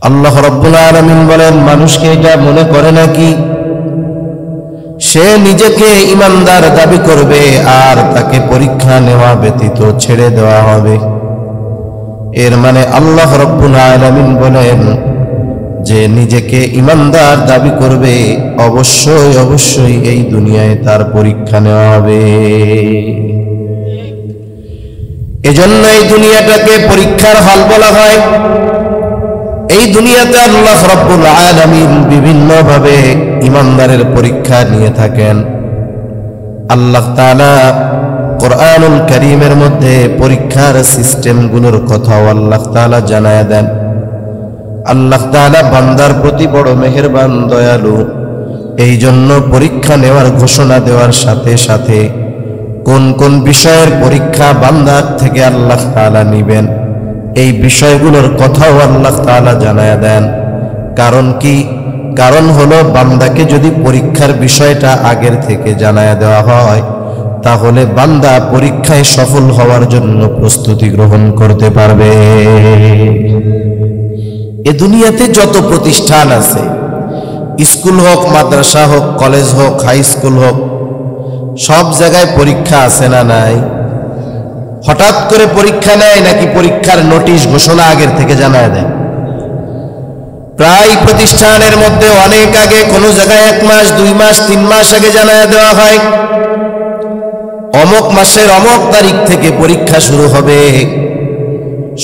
আল্লাহ রাব্বুল আলামিন বলেন, মানুষকে এটা মনে করে নাকি সে নিজেকে ঈমানদার দাবি করবে আর তাকে পরীক্ষা নেওয়া ব্যতীত ছেড়ে দেওয়া হবে? এর মানে আল্লাহ রাব্বুল আলামিন বলেন যে নিজেকে ঈমানদার দাবি করবে, অবশ্যই অবশ্যই এই দুনিয়ায় তার পরীক্ষা নেওয়া হবে। এজন্য এই দুনিয়াটাকে পরীক্ষার হল বলা হয়। এই দুনিয়াতে আল্লাহ রাব্বুল আলামিন বিভিন্নভাবে ঈমানদারের পরীক্ষা নিয়ে থাকেন। আল্লাহ তাআলা কোরআনুল কারীমের মধ্যে পরীক্ষার সিস্টেমগুলোর কথাও আল্লাহ তাআলা জানায় দেন। আল্লাহ তাআলা বান্দার প্রতি বড় মেহেরবান, দয়ালু। এই জন্য পরীক্ষা নেওয়ার ঘোষণা দেওয়ার সাথে সাথে কোন কোন বিষয়ের পরীক্ষা বান্দার থেকে আল্লাহ তাআলা নিবেন, এই বিষয়গুলোর কথাও আল্লাহ তাআলা জানায় দেন। কারণ কি? কারণ হলো বান্দাকে যদি পরীক্ষার বিষয়টা আগের থেকে জানায় দেওয়া হয়, তাহলে বান্দা পরীক্ষায় সফল হওয়ার জন্য প্রস্তুতি গ্রহণ করতে পারবে। এ দুনিয়াতে যত প্রতিষ্ঠান আছে, স্কুল হোক, মাদ্রাসা হোক, কলেজ হোক, হাই স্কুল হোক, সব জায়গায় পরীক্ষা আছে না নাই? হঠাৎ করে পরীক্ষা নেয় নাকি পরীক্ষার নোটিশ ঘোষণা আগের থেকে জানায় দেয়? প্রায় প্রতিষ্ঠানের মধ্যে অনেক আগে, কোনো জায়গায় 1 মাস, 2 মাস, 3 মাস আগে জানায় দেওয়া হয়, অমুক মাসের অমুক তারিখ থেকে পরীক্ষা শুরু হবে।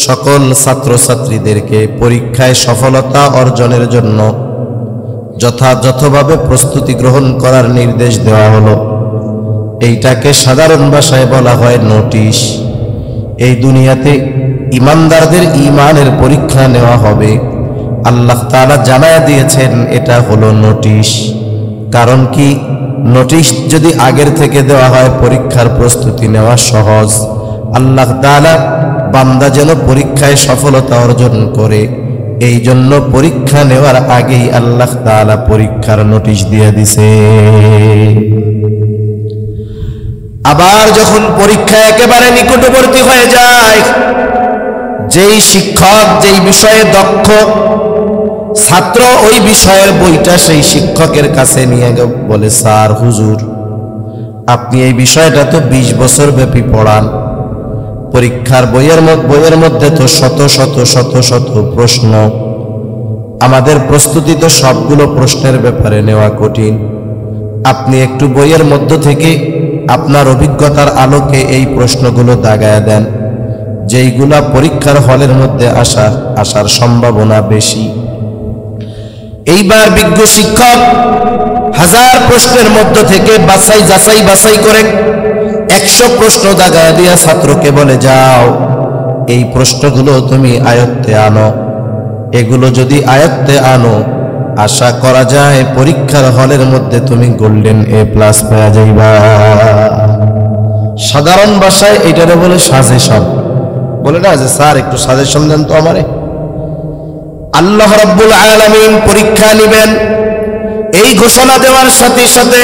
সকল ছাত্রছাত্রীদেরকে পরীক্ষায় সফলতা অর্জনের জন্য যথাযথভাবে প্রস্তুতি গ্রহণ করার নির্দেশ দেওয়া হলো। এইটাকে সাধারণ ভাষায় বলা হয় নোটিশ। এই দুনিয়াতে ঈমানদারদের ঈমানের পরীক্ষা নেওয়া হবে, আল্লাহ তাআলা জানায় দিয়েছেন এটা হলো নোটিশ। কারণ কি? নোটিশ যদি আগের থেকে দেওয়া হয়, পরীক্ষার প্রস্তুতি নেওয়া সহজ। আল্লাহ তাআলা বান্দা যেন পরীক্ষায় সফলতা অর্জন করে, এই জন্য পরীক্ষা নেওয়ার আগেই আল্লাহ তাআলা পরীক্ষার নোটিশ দিয়ে দিছে। আবার যখন পরীক্ষা একেবারে নিকটবর্তী হয়ে যায়, যেই শিক্ষক যেই বিষয়ে দক্ষ, ছাত্র ওই বিষয়ের বইটা সেই শিক্ষকের কাছে নিয়ে বলে, স্যার, হুজুর, আপনি এই বিষয়টা তো 20 বছর ব্যাপী পড়ান, পরীক্ষার বইয়ের মধ্যে তো শত শত শত শত প্রশ্ন, আমাদের প্রস্তুতি তো সবগুলো প্রশ্নের ব্যাপারে নেওয়া কঠিন, আপনি একটু বইয়ের মধ্য থেকে আপনার অভিজ্ঞতার আলোকে এই প্রশ্নগুলো দাগায় দেন, যেইগুলা পরীক্ষার হলের মধ্যে আসার সম্ভাবনা বেশি। এইবার বিজ্ঞ শিক্ষক 1000 প্রশ্নের মধ্য থেকে বাছাই করে 100 প্রশ্ন দাগায় দিয়া ছাত্রকে বলে, যাও এই প্রশ্নগুলো তুমি আয়ত্তে আনো। এগুলো যদি আয়ত্তে আনো, আশা করা যায় পরীক্ষার হলের মধ্যে তুমি গোল্ডেন A+ পেয়ে যাইবা। সাধারণ ভাষায় এটারে বলে সাজেশন। বলে না যে, স্যার একটু সাজেশন দেন তো আমারে। আল্লাহ রাব্বুল আলামিন পরীক্ষা নিবেন, এই ঘোষণা দেওয়ার সাথে সাথে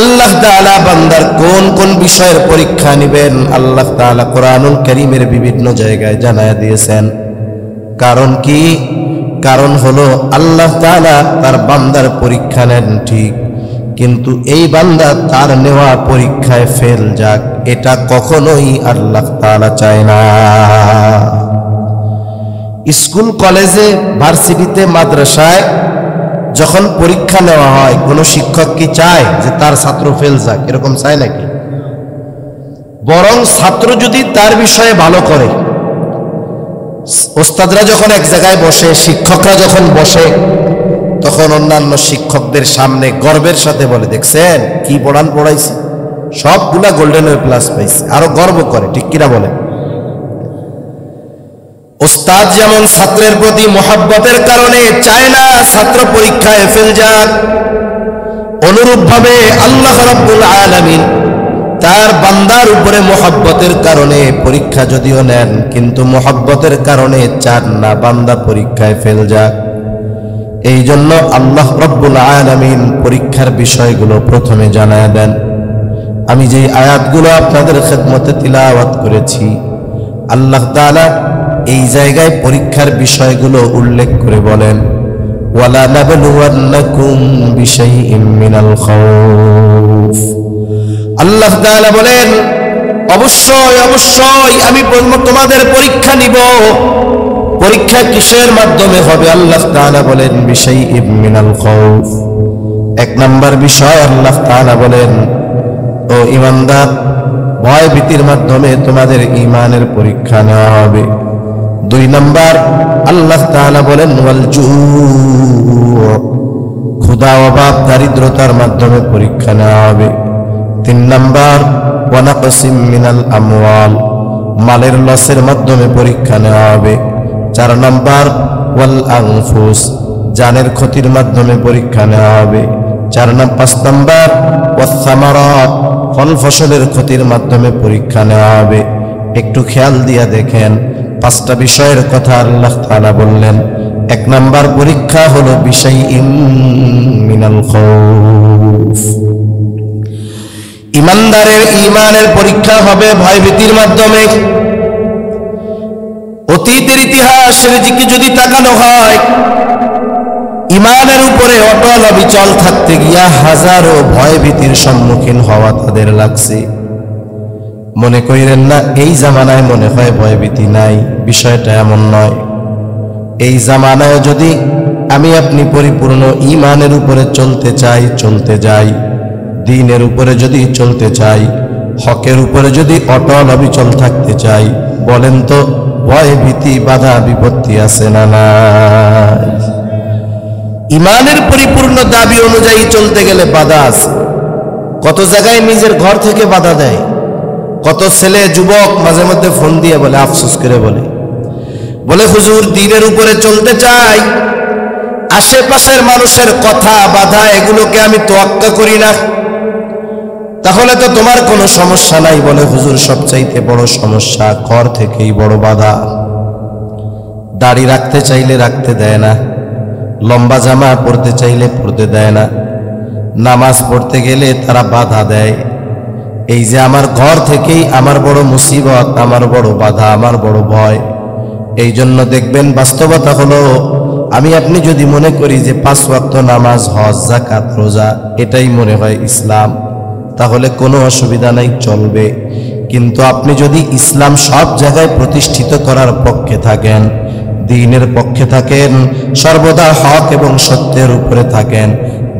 আল্লাহ তাআলা বান্দার কোন কোন বিষয়ের পরীক্ষা নিবেন আল্লাহ তাআলা কোরআনুল কারীমের বিভিন্ন জায়গায় জানায়া দিয়েছেন। কারণ কি? কারণ হলো আল্লাহ তাআলা তার বান্দার পরীক্ষা নেন ঠিক, কিন্তু এই বান্দা তার নেওয়া পরীক্ষায় ফেল যাক, এটা কখনোই আল্লাহ তাআলা চায় না। স্কুল, কলেজে, ভার্সিটিতে, মাদ্রাসায় যখন পরীক্ষা নেওয়া হয়, কোনো শিক্ষক কি চায় যে তার ছাত্র ফেল যাক? এরকম চায় নাকি? বরং ছাত্র যদি তার বিষয়ে ভালো করে, ওস্তাদরা যখন এক জায়গায় বসে, শিক্ষকরা যখন বসে, তখন অন্যান্য শিক্ষকদের সামনে গর্বের সাথে বলে, দেখছেন কি পড়াইছে, সবগুলা গোল্ডেন A+ পাইছে, আরো গর্ব করে। ঠিক কিনা বলে? ওস্তাদ যেমন ছাত্রের প্রতি মহব্বতের কারণে চায় না ছাত্র পরীক্ষায় ফেল যাক, অনুরূপভাবে আল্লাহ রাব্বুল আলামিন তার বান্দার উপরে মহব্বতের কারণে পরীক্ষা যদিও নেন, কিন্তু মহব্বতের কারণে চান না বান্দা পরীক্ষায় ফেল যাক। এই জন্য আল্লাহ রাব্বুল আলামিন পরীক্ষার বিষয়গুলো প্রথমে জানায় দেন। আমি যেই আয়াতগুলো আপনাদের খেদমতে তিলাওয়াত করেছি, আল্লাহ তাআলা এই জায়গায় পরীক্ষার বিষয়গুলো উল্লেখ করে বলেন, ওয়ালা নাবলুওয়ান্নাকুম বিশাইইম মিনাল খাউফ। আল্লাহ তাআলা বলেন, অবশ্যই অবশ্যই আমি তোমাদের পরীক্ষা নিব। পরীক্ষা কিসের মাধ্যমে হবে? আল্লাহ তাআলা বলেন বিশাইইম মিনাল খাউফ। এক নাম্বার বিষয় আল্লাহ তাআলা বলেন, ও ঈমানদার, ভয় ভীতির মাধ্যমে তোমাদের ঈমানের পরীক্ষা নেওয়া হবে। দুই নাম্বার আল্লাহ তাআলা বলেন ওয়াল জু', ক্ষুধা অভাব দারিদ্রতার মাধ্যমে পরীক্ষা নেওয়া হবে। তিন নাম্বার ওয়া নাকসিম মিনাল আমওয়াল, মালের লসের মাধ্যমে পরীক্ষা নেওয়া হবে। চার নাম্বার ওয়াল আনফুস, জানের ক্ষতির মাধ্যমে পরীক্ষা নেওয়া হবে। পাঁচ নাম্বার ওয়াস সামারাত, ফল ফসলের ক্ষতির মাধ্যমে পরীক্ষা নেওয়া হবে। একটু খেয়াল দিয়া দেখেন, পাঁচটা বিষয়ের কথা আল্লাহ তাআলা বললেন। এক নাম্বার পরীক্ষা হলো বিশাইইম মিনাল খাউফ। ঈমানদারের ঈমানের পরীক্ষা হবে ভয়ভীতির মাধ্যমে। অতীতের ইতিহাসের দিকে যদি তাকানো হয়, ঈমানের উপরে অটল অবিচল থাকতে গিয়া হাজারো ভয়ভীতির সম্মুখীন হওয়া তাদের লাগছে। মনে করিলেন না এই জামানায় মনে হয় ভয়ভীতি নাই, বিষয়টা এমন নয়। এই জামানায় যদি আমি আপনি পরিপূর্ণ ঈমানের উপরে চলতে যাই, দ্বীনের উপরে যদি চলতে চাই, হকের উপরে যদি অটল অবিচল থাকতে চাই, বলেন তো ভয় ভীতি বাধা বিপত্তি আছে না নাই? ঈমানের পরিপূর্ণ দাবি অনুযায়ী চলতে গেলে বাধা আছে। কত জায়গায় নিজের ঘর থেকে বাধা দেয়। কত ছেলে যুবক মাঝে মধ্যে ফোন দিয়ে বলে, আফসোস করে বলে হুজুর দ্বীনের উপরে চলতে চাই, আশেপাশের মানুষের কথা বাধা এগুলোকে আমি তোয়াক্কা করি না। তাহলে তো তোমার কোনো সমস্যা নাই। বলে হুজুর সবচাইতে বড় সমস্যা ঘর থেকেই বড় বাধা। দাড়ি রাখতে চাইলে রাখতে দেয় না, লম্বা জামা পরতে চাইলে পরতে দেয় না, নামাজ পড়তে গেলে তারা বাধা দেয়। এই যে আমার ঘর থেকেই আমার বড় মুসিবত, আমার বড় বাধা, আমার বড় ভয়। এই জন্য দেখবেন বাস্তবতা হলো, আমি আপনি যদি মনে করি যে 5 ওয়াক্ত নামাজ, হজ, যাকাত, রোজা এটাই মনে হয় ইসলাম, তাহলে কোনো অসুবিধা নাই, চলবে। কিন্তু আপনি যদি ইসলাম সব জায়গায় প্রতিষ্ঠিত করার পক্ষে থাকেন, দ্বীনের পক্ষে থাকেন, সর্বদা হক এবং সত্যের উপরে থাকেন,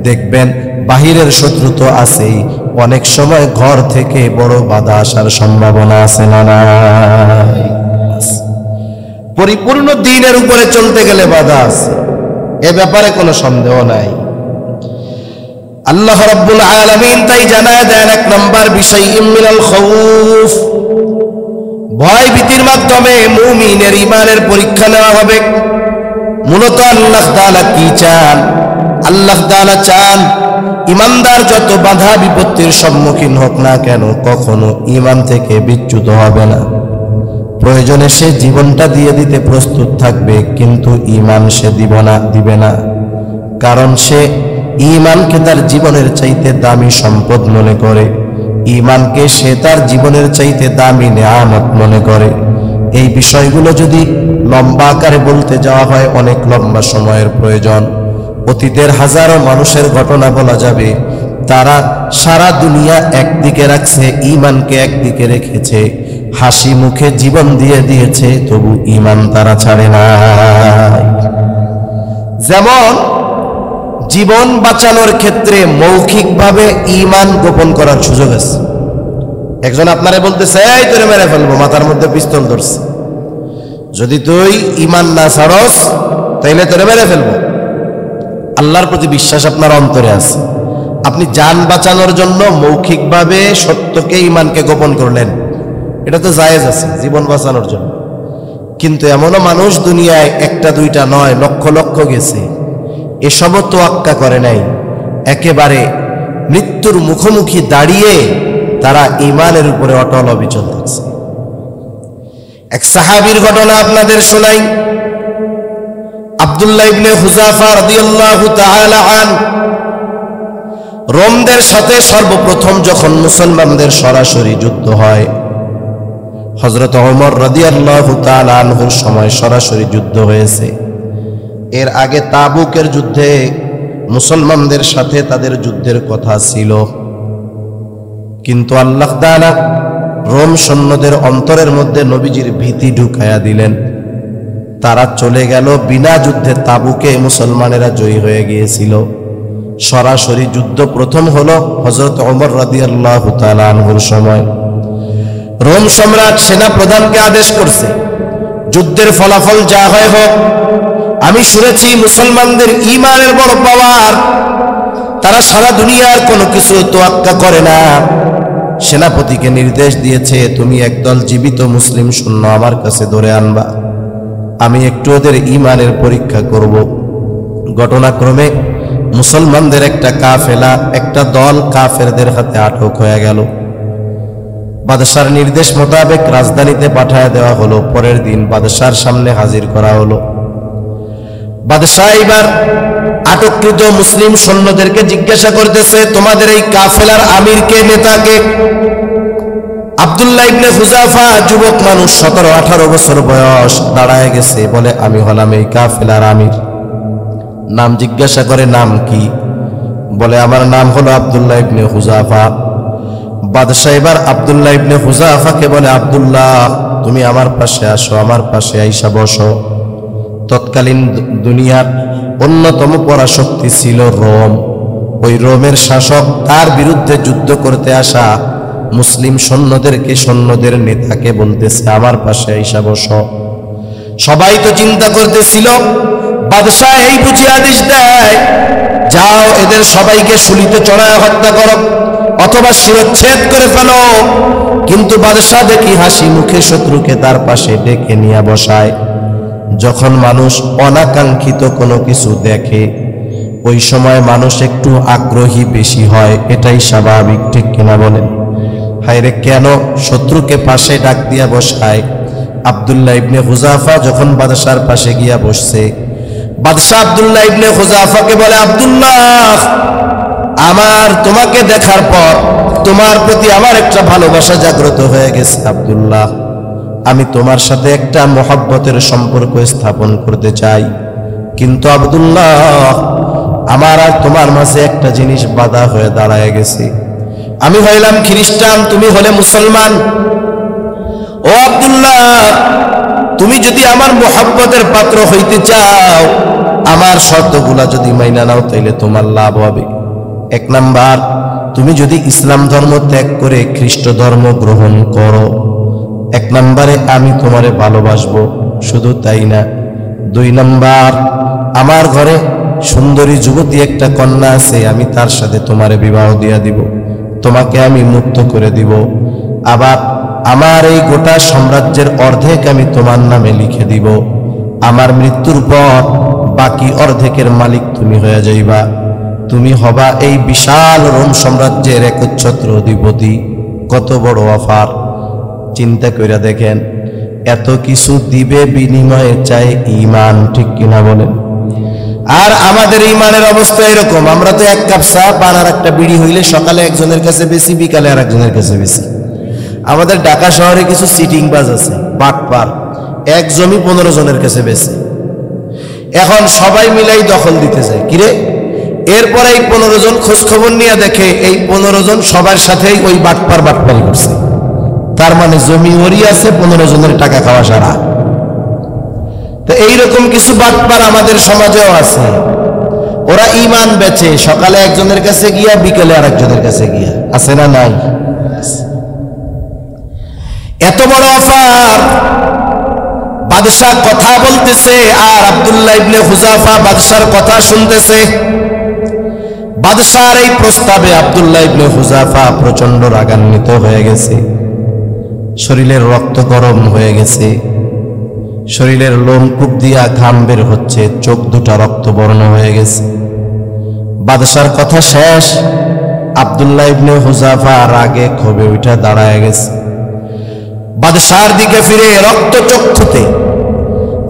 দেখবেন বাহিরের শত্রু তো আছেই, অনেক সময় ঘর থেকে বড় বাধা আসার সম্ভাবনা আছে না নাই? পরিপূর্ণ দ্বীনের উপরে চলতে গেলে বাধা আছে, এ ব্যাপারে কোনো সন্দেহ নাই। আল্লাহ রাব্বুল আলামিন তাই জানায় দেন, এক নাম্বার বিশাইইম মিনাল খাউফ, ভয় ভীতির মাধ্যমে মুমিনের ঈমানের পরীক্ষা নেওয়া হবে। মূলত আল্লাহ তাআলা কি চান? আল্লাহ তাআলা চান ঈমানদার যত বাধা বিপত্তির সম্মুখীন হোক না কেন, কখনো ঈমান থেকে বিচ্যুত হবে না। প্রয়োজনে সে জীবনটা দিয়ে দিতে প্রস্তুত থাকবে, কিন্তু ঈমান সে দিবে না। কারণ সে ঈমানকে তার জীবনের চাইতে দামি সম্পদ মনে করে, ঈমানকে সে তার জীবনের চাইতে দামি নেয়ামত মনে করে। এই বিষয়গুলো যদি লম্বা আকারে বলতে যাওয়া হয়, অনেক লম্বা সময়ের প্রয়োজন। অতীতের হাজারো মানুষের ঘটনা বলা যাবে, তারা সারা দুনিয়া একদিকে রাখছে, ঈমানকে একদিকে রেখেছে, হাসি মুখে জীবন দিয়ে দিয়েছে, তবু ঈমান তারা ছাড়ে না। যেমন জীবন বাঁচানোর ক্ষেত্রে মৌখিকভাবে ঈমান গোপন করার সুযোগ আছে। একজন আপনারে বলতেছে, এই তোরে মেরে ফেলবো, মাথার মধ্যে পিস্তল ধরছে, যদি তুই ঈমান না ছাড়স তাইলে তোরে মেরে ফেলবো। আল্লাহর প্রতি বিশ্বাস আপনার অন্তরে আছে, আপনি জান বাঁচানোর জন্য মৌখিকভাবে সত্যকে ঈমানকে গোপন করলেন, এটা তো জায়েজ আছে জীবন বাঁচানোর জন্য। কিন্তু এমনও মানুষ দুনিয়ায় একটা দুইটা নয়, লক্ষ লক্ষ গেছে, এসবও তোয়াক্কা করে নাই। একেবারে মৃত্যুর মুখোমুখি দাঁড়িয়ে তারা ঈমানের উপরে অটল অবিচল থাকছে। এক সাহাবীর ঘটনা আপনাদের শোনাই। আব্দুল্লাহ ইবনে হুযাফা রাদিয়াল্লাহু তাআলা আন, রোমদের সাথে সর্বপ্রথম যখন মুসলমানদের সরাসরি যুদ্ধ হয়, হযরত ওমর রাদিয়াল্লাহু তাআলা আনহুর সময় সরাসরি যুদ্ধ হয়েছে। এর আগে তাবুকের যুদ্ধে মুসলমানদের সাথে তাদের যুদ্ধের কথা ছিল, কিন্তু আল্লাহ তাআলা রোম সৈন্যদের অন্তরের মধ্যে নবীজির ভীতি ঢুকায়া দিলেন। তারা চলে গেল বিনা যুদ্ধে। তাবুকে মুসলমানেরা জয়ী হয়ে গিয়েছিল। সরাসরি যুদ্ধ প্রথম হলো হযরত ওমর রাদিয়াল্লাহু তাআলা আনহুর সময়। রোম সম্রাট সেনা প্রধানকে আদেশ করছে, যুদ্ধের ফলাফল যা হয় হোক, আমি শুনেছি মুসলমানদের ঈমানের বড় পাওয়ার, তারা সারা দুনিয়ার কোনো কিছু তোয়াক্কা করে না। সেনাপতিকে নির্দেশ দিয়েছে, তুমি একদল জীবিত মুসলিম সৈন্য আমার কাছে ধরে আনবা, আমি একটু ওদের ঈমানের পরীক্ষা করব। ঘটনাক্রমে মুসলমানদের একটা কাফেলা, একটা দল কাফেরদের হাতে আটক হয়ে গেল। বাদশার নির্দেশ মোতাবেক রাজধানীতে পাঠায় দেওয়া হলো। পরের দিন বাদশার সামনে হাজির করা হলো। বাদশাহ এবার আটককৃত মুসলিম সৈন্যদেরকে জিজ্ঞাসা করতেছে, তোমাদের এই কাফেলার আমির কে, নেতা কে? আব্দুল্লাহ ইবনে হুযাফা, যুবক মানুষ, 17-18 বছর বয়স, দাঁড়ায় গেছে, বলে আমি হলাম এই কাফেলার আমির। নাম জিজ্ঞাসা করে, নাম কি? বলে আমার নাম হলো আব্দুল্লাহ ইবনে হুযাফা। বাদশাহ এবার আব্দুল্লাহ ইবনে হুযাফাকে বলে, আব্দুল্লাহ তুমি আমার পাশে আসো, আমার পাশে আইসা বসো। তৎকালীন দুনিয়ার অন্যতম পরাশক্তি ছিল রোম। ওই রোমের শাসক তার বিরুদ্ধে যুদ্ধ করতে আসা মুসলিম সৈন্যদেরকে, সৈন্যদের নেতাকে বলতেছে, আমার পাশে আইসা বসো। সবাই তো চিন্তা করতেছিল, বাদশাহ এই বুঝি আদেশ দেয়, যাও এদের সবাইকে শুলিতে চড়ায় হত্যা করো অথবা শিরচ্ছেদ করে ফেলো। কিন্তু বাদশাহ দেখি হাসি মুখে শত্রুকে তার পাশে ডেকে নিয়ে বসায়। যখন মানুষ অনাকাঙ্ক্ষিত কোনো কিছু দেখে, ওই সময় মানুষ একটু আগ্রহী বেশি হয়, এটাই স্বাভাবিক, ঠিক কিনা বলেন? হায়রে, কেন শত্রুকে পাশে ডাক দিয়া বসায়? আব্দুল্লাহ ইবনে হুযাফা যখন বাদশার পাশে গিয়া বসছে, বাদশাহ আব্দুল্লাহ ইবনে হুযাফাকে বলে, আব্দুল্লাহ আমার তোমাকে দেখার পর তোমার প্রতি আমার একটা ভালোবাসা জাগ্রত হয়ে গেছে। আব্দুল্লাহ, আমি তোমার সাথে একটা মহব্বতের সম্পর্ক স্থাপন করতে চাই, কিন্তু আব্দুল্লাহ আমার আর তোমার মাঝে একটা জিনিস বাধা হয়ে দাঁড়ায় গেছে। আমি হইলাম খ্রিস্টান, তুমি হলে মুসলমান। ও আব্দুল্লাহ, তুমি যদি আমার মহব্বতের পাত্র হইতে চাও, আমার শর্তগুলা যদি মাইনা নাও, তাইলে তোমার লাভ হবে। 1 নাম্বার, তুমি যদি ইসলাম ধর্ম ত্যাগ করে খ্রিস্ট ধর্ম গ্রহণ করো, 1 নম্বরে আমি তোমারে ভালোবাসবো, শুধু তাই না, 2 নাম্বার, আমার ঘরে সুন্দরী যুবতী একটা কন্যা আছে, আমি তার সাথে তোমারে বিবাহ দিয়া দিব, তোমাকে আমি মুক্ত করে দিব। আবার আমার এই গোটা সাম্রাজ্যের অর্ধেক আমি তোমার নামে লিখে দিব। আমার মৃত্যুর পর বাকি অর্ধেকের মালিক তুমি হয়ে যাইবা। তুমি হবা এই বিশাল রোম সাম্রাজ্যের একচ্ছত্র অধিপতি। কত বড় অফার! চিন্তা করে দেখেন, এত কিছু দিবে, বিনিময়ে চাই ঈমান, ঠিক কিনা বলেন? আর আমাদের ঈমানের অবস্থা এরকম, আমরা তো 1 কাপ চা, পান আর একটা বিড়ি হইলে সকালে একজনের কাছে বেশি, বিকালে আর একজনের কাছে বেশি। আমাদের ঢাকা শহরে কিছু সিটিং বাজ আছে, বাটপার, 1 জমি 15 জনের কাছে বেশি। এখন সবাই মিলাই দখল দিতে যায়, কিরে? এরপরে এই 15 জন খোঁজ খবর নিয়ে দেখে এই 15 জন সবার সাথেই ওই বাটপারি করছে। তার মানে জমি ওরই আছে, 15 জনের টাকা খাওয়া সারা। তো এইরকম কিছু বাটপার আমাদের সমাজেও আছে। ওরা ঈমান বেচে, সকালে একজনের কাছে গিয়া, বিকেলে আরেকজনের কাছে গিয়া। আছে না নাই? এত বড় অফার! বাদশাহ কথা বলতেছে আর আব্দুল্লাহ ইবনে হুযাফা বাদশার কথা শুনতেছে। বাদশার এই প্রস্তাবে আব্দুল্লাহ ইবনে হুযাফা প্রচন্ড রাগান্বিত হয়ে গেছে। শরীরের রক্ত গরম হয়ে গেছে, শরীরের লোমকূপ দিয়া ঘাম বের হচ্ছে, চোখ দুটা রক্তবর্ণ হয়ে গেছে। বাদশার কথা শেষ, আব্দুল্লাহ ইবনে হুযাফা রাগে ক্ষোভে উঠে দাঁড়ায় গেছে। বাদশার দিকে ফিরে রক্তচক্ষুতে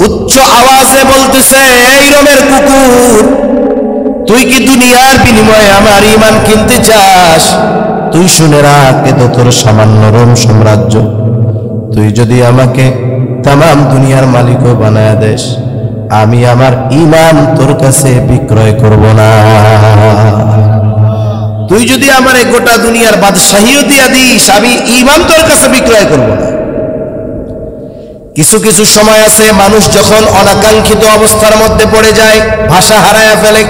উচ্চ আওয়াজে বলতেছে, এই রোমের কুকুর, তুই কি দুনিয়ার বিনিময়ে আমার ঈমান কিনতে চাস? তুই শুনে রাখ, এ তো তোর সামান্য রোম সাম্রাজ্য, তুই যদি আমাকে তামাম দুনিয়ার মালিকও বানায়া দেস, আমি আমার ঈমান তোর কাছে বিক্রয় করব না। তুই যদি আমার গোটা দুনিয়ার বাদশাহীও দিয়া দিস, আমি ঈমান তোর কাছে বিক্রয় করব না। কিছু কিছু সময় আছে মানুষ যখন অনাকাঙ্ক্ষিত অবস্থার মধ্যে পড়ে যায়, ভাষা হারায়া ফেলে।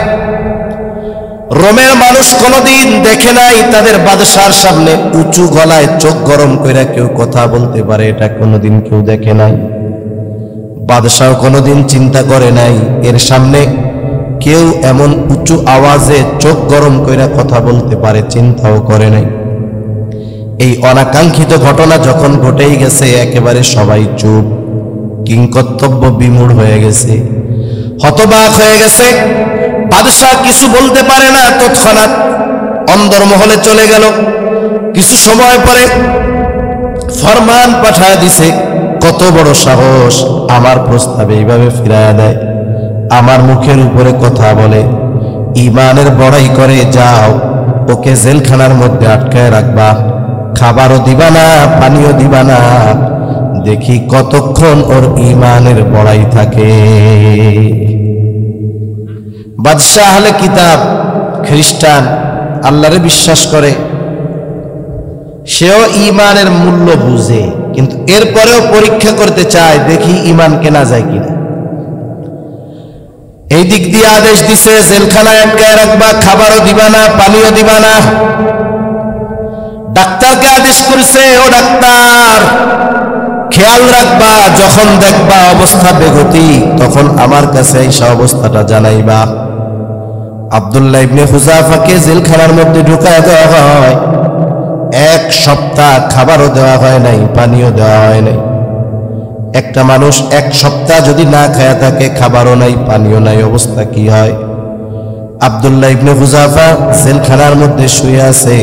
রোমের মানুষ কোনোদিন দেখে নাই তাদের বাদশার সামনে উঁচু গলায় চোখ গরম কইরা কেউ কথা বলতে পারে, এটা কোনোদিন কেউ দেখে নাই। বাদশাহ কোনোদিন চিন্তা করে নাই এর সামনে কেউ এমন উঁচু আওয়াজে চোখ গরম কইরা কথা বলতে পারে, চিন্তাও করে নাই। এই অনাকাঙ্ক্ষিত ঘটনা যখন ঘটেই গেছে, একেবারে সবাই চুপ, কিংকর্তব্য বিমূঢ় হয়ে গেছে, হতবাক হয়ে গেছে। বাদশাহ কিছু বলতে পারে না, তৎক্ষণাৎ অন্দরমহলে চলে গেল। কিছু সময় পরে ফরমান পাঠায় দিছে, কত বড় সাহস আমার প্রস্তাবে এইভাবে ফিরাইয়া দেয়, আমার মুখের উপরে কথা বলে, ঈমানের বড়াই করে, যাও ওকে জেলখানার মধ্যে আটকায় রাখবা, খাবারও দিবা না, পানিও দিবা না, দেখি কতক্ষণ ওর ঈমানের বড়াই থাকে। বাদশাহ আহলে কিতাব, খ্রিস্টান, আল্লাহরে বিশ্বাস করে, সেও ঈমানের মূল্য বুঝে, কিন্তু এরপরেও পরীক্ষা করতে চায়, দেখি ঈমান কেনা যায় কিনা। এই দিক দিয়ে আদেশ দিছে, জেলখানায় আটকায় রাখবা, খাবারও দিবা না, পানিও দিবা না। ডাক্তারকে আদেশ করছে, ও ডাক্তার, খেয়াল রাখবা, যখন দেখবা অবস্থা বেগতিক, তখন আমার কাছে এই অবস্থাটা জানাইবা। আব্দুল্লাহ ইবনে হুযাফাকে জেলখানার মধ্যে ঢুকায় দেওয়া হয়, 1 সপ্তাহ খাবারও দেওয়া হয় নাই, পানিও দেওয়া হয় নাই। একটা মানুষ 1 সপ্তাহ যদি না খায়া থাকে, খাবারও নাই, পানিও নাই, অবস্থা কি হয়? আব্দুল্লাহ ইবনে হুযাফা জেলখানার মধ্যে শুয়ে আছে,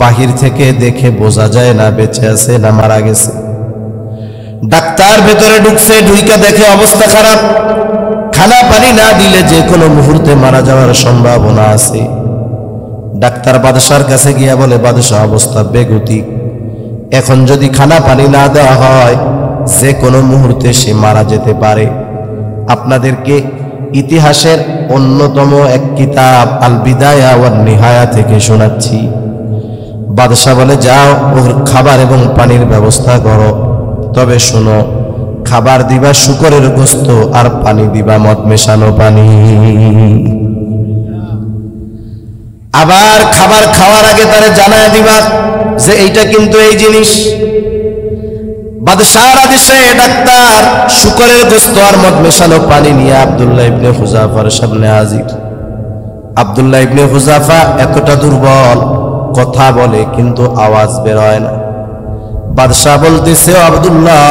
বাহির থেকে দেখে বোঝা যায় না বেঁচে আছে না মারা গেছে। ডাক্তার ভেতরে ঢুকছে, ঢুইকা দেখে অবস্থা খারাপ, খানা পানি না দিলে যে কোনো মুহূর্তে মারা যাওয়ার সম্ভাবনা আছে। ডাক্তার বাদশার কাছে গিয়া বলে, বাদশাহ অবস্থা বেগতিক, এখন যদি খানা পানি না দেওয়া হয়, যে কোনো মুহূর্তে সে মারা যেতে পারে। আপনাদেরকে ইতিহাসের অন্যতম এক কিতাব আল বিদায়া ওয়ান নিহায়া থেকে শোনাচ্ছি। বাদশাহ বলে, যাও ওর খাবার এবং পানির ব্যবস্থা করো, তবে শোনো, খাবার দিবা শুকরের গোস্ত, আর পানি দিবা মদ মেশানো পানি। আবার খাবার খাওয়ার আগে তারে জানায় দিবা যে এইটা কিন্তু এই জিনিস। বাদশাহর আদেশে ডাক্তার শুকরের গোস্ত আর মদ মেশানো পানি নিয়ে আব্দুল্লাহ ইবনে হুযাফার সামনে হাজির। আব্দুল্লাহ ইবনে হুযাফা এতটা দুর্বল, কথা বলে কিন্তু আওয়াজ বের হয় না। বাদশাহ বলতেছে, আব্দুল্লাহ,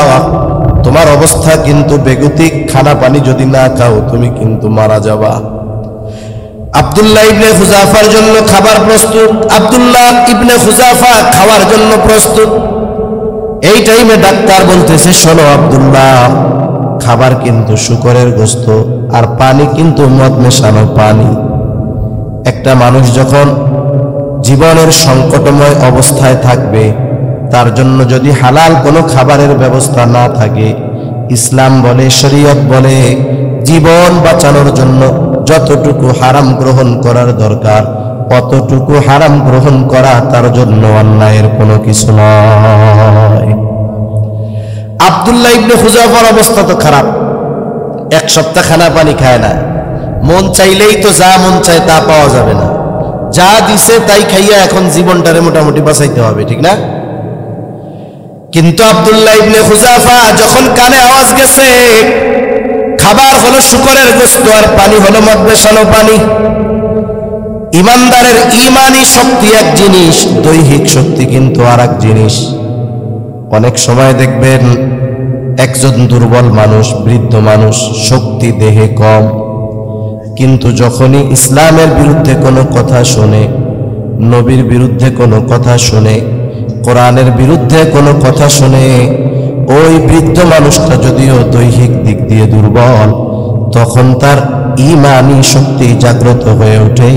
তোমার অবস্থা কিন্তু বেগতিক, খানা পানি যদি না খাও তুমি কিন্তু মারা যাবা। আব্দুল্লাহ ইবনে হুযাফার জন্য খাবার প্রস্তুত, আব্দুল্লাহ ইবনে হুযাফা খাওয়ার জন্য প্রস্তুত। এই টাইমে ডাক্তার বলতেছে, শোনো আব্দুল্লাহ, খাবার কিন্তু শুকরের গোস্ত আর পানি কিন্তু মদ মেশানো পানি। একটা মানুষ যখন জীবনের সংকটময় অবস্থায় থাকবে, তার জন্য যদি হালাল কোনো খাবারের ব্যবস্থা না থাকে, ইসলাম বলে, শরীয়ত বলে, জীবন বাঁচানোর জন্য যতটুকু হারাম গ্রহণ করার দরকার, অতটুকু হারাম গ্রহণ করা তার জন্য অন্যায়ের কোনো কিছু নয়। আব্দুল্লাহ ইবনে হুযাফার অবস্থা তো খারাপ, 1 সপ্তাহ খানা পানি খায় না, মন চাইলেই তো যা মন চায় তা পাওয়া যাবে না, যা দিছে তাই খাইয়া এখন জীবনটারে মোটামুটি বাঁচাইতে হবে, ঠিক না? কিন্তু আব্দুল্লাহ ইবনে হুযাফা যখন কানে আওয়াজ গেছে, খাবার হলো শুকরের গোস্ত আর পানি হলো মদ মেশানো পানি। ইমানদারের ইমানি শক্তি এক জিনিস, দৈহিক শক্তি কিন্তু আর এক জিনিস। অনেক সময় দেখবেন একজন দুর্বল মানুষ, বৃদ্ধ মানুষ, শক্তি দেহে কম, কিন্তু যখনই ইসলামের বিরুদ্ধে কোনো কথা শোনে, নবীর বিরুদ্ধে কোনো কথা শোনে, কোরআনের বিরুদ্ধে কোনো কথা শোনে, ওই বৃদ্ধ মানুষটা যদিও দৈহিক দিক দিয়ে দুর্বল, তখন তার ইমানি শক্তি জাগ্রত হয়ে ওঠে,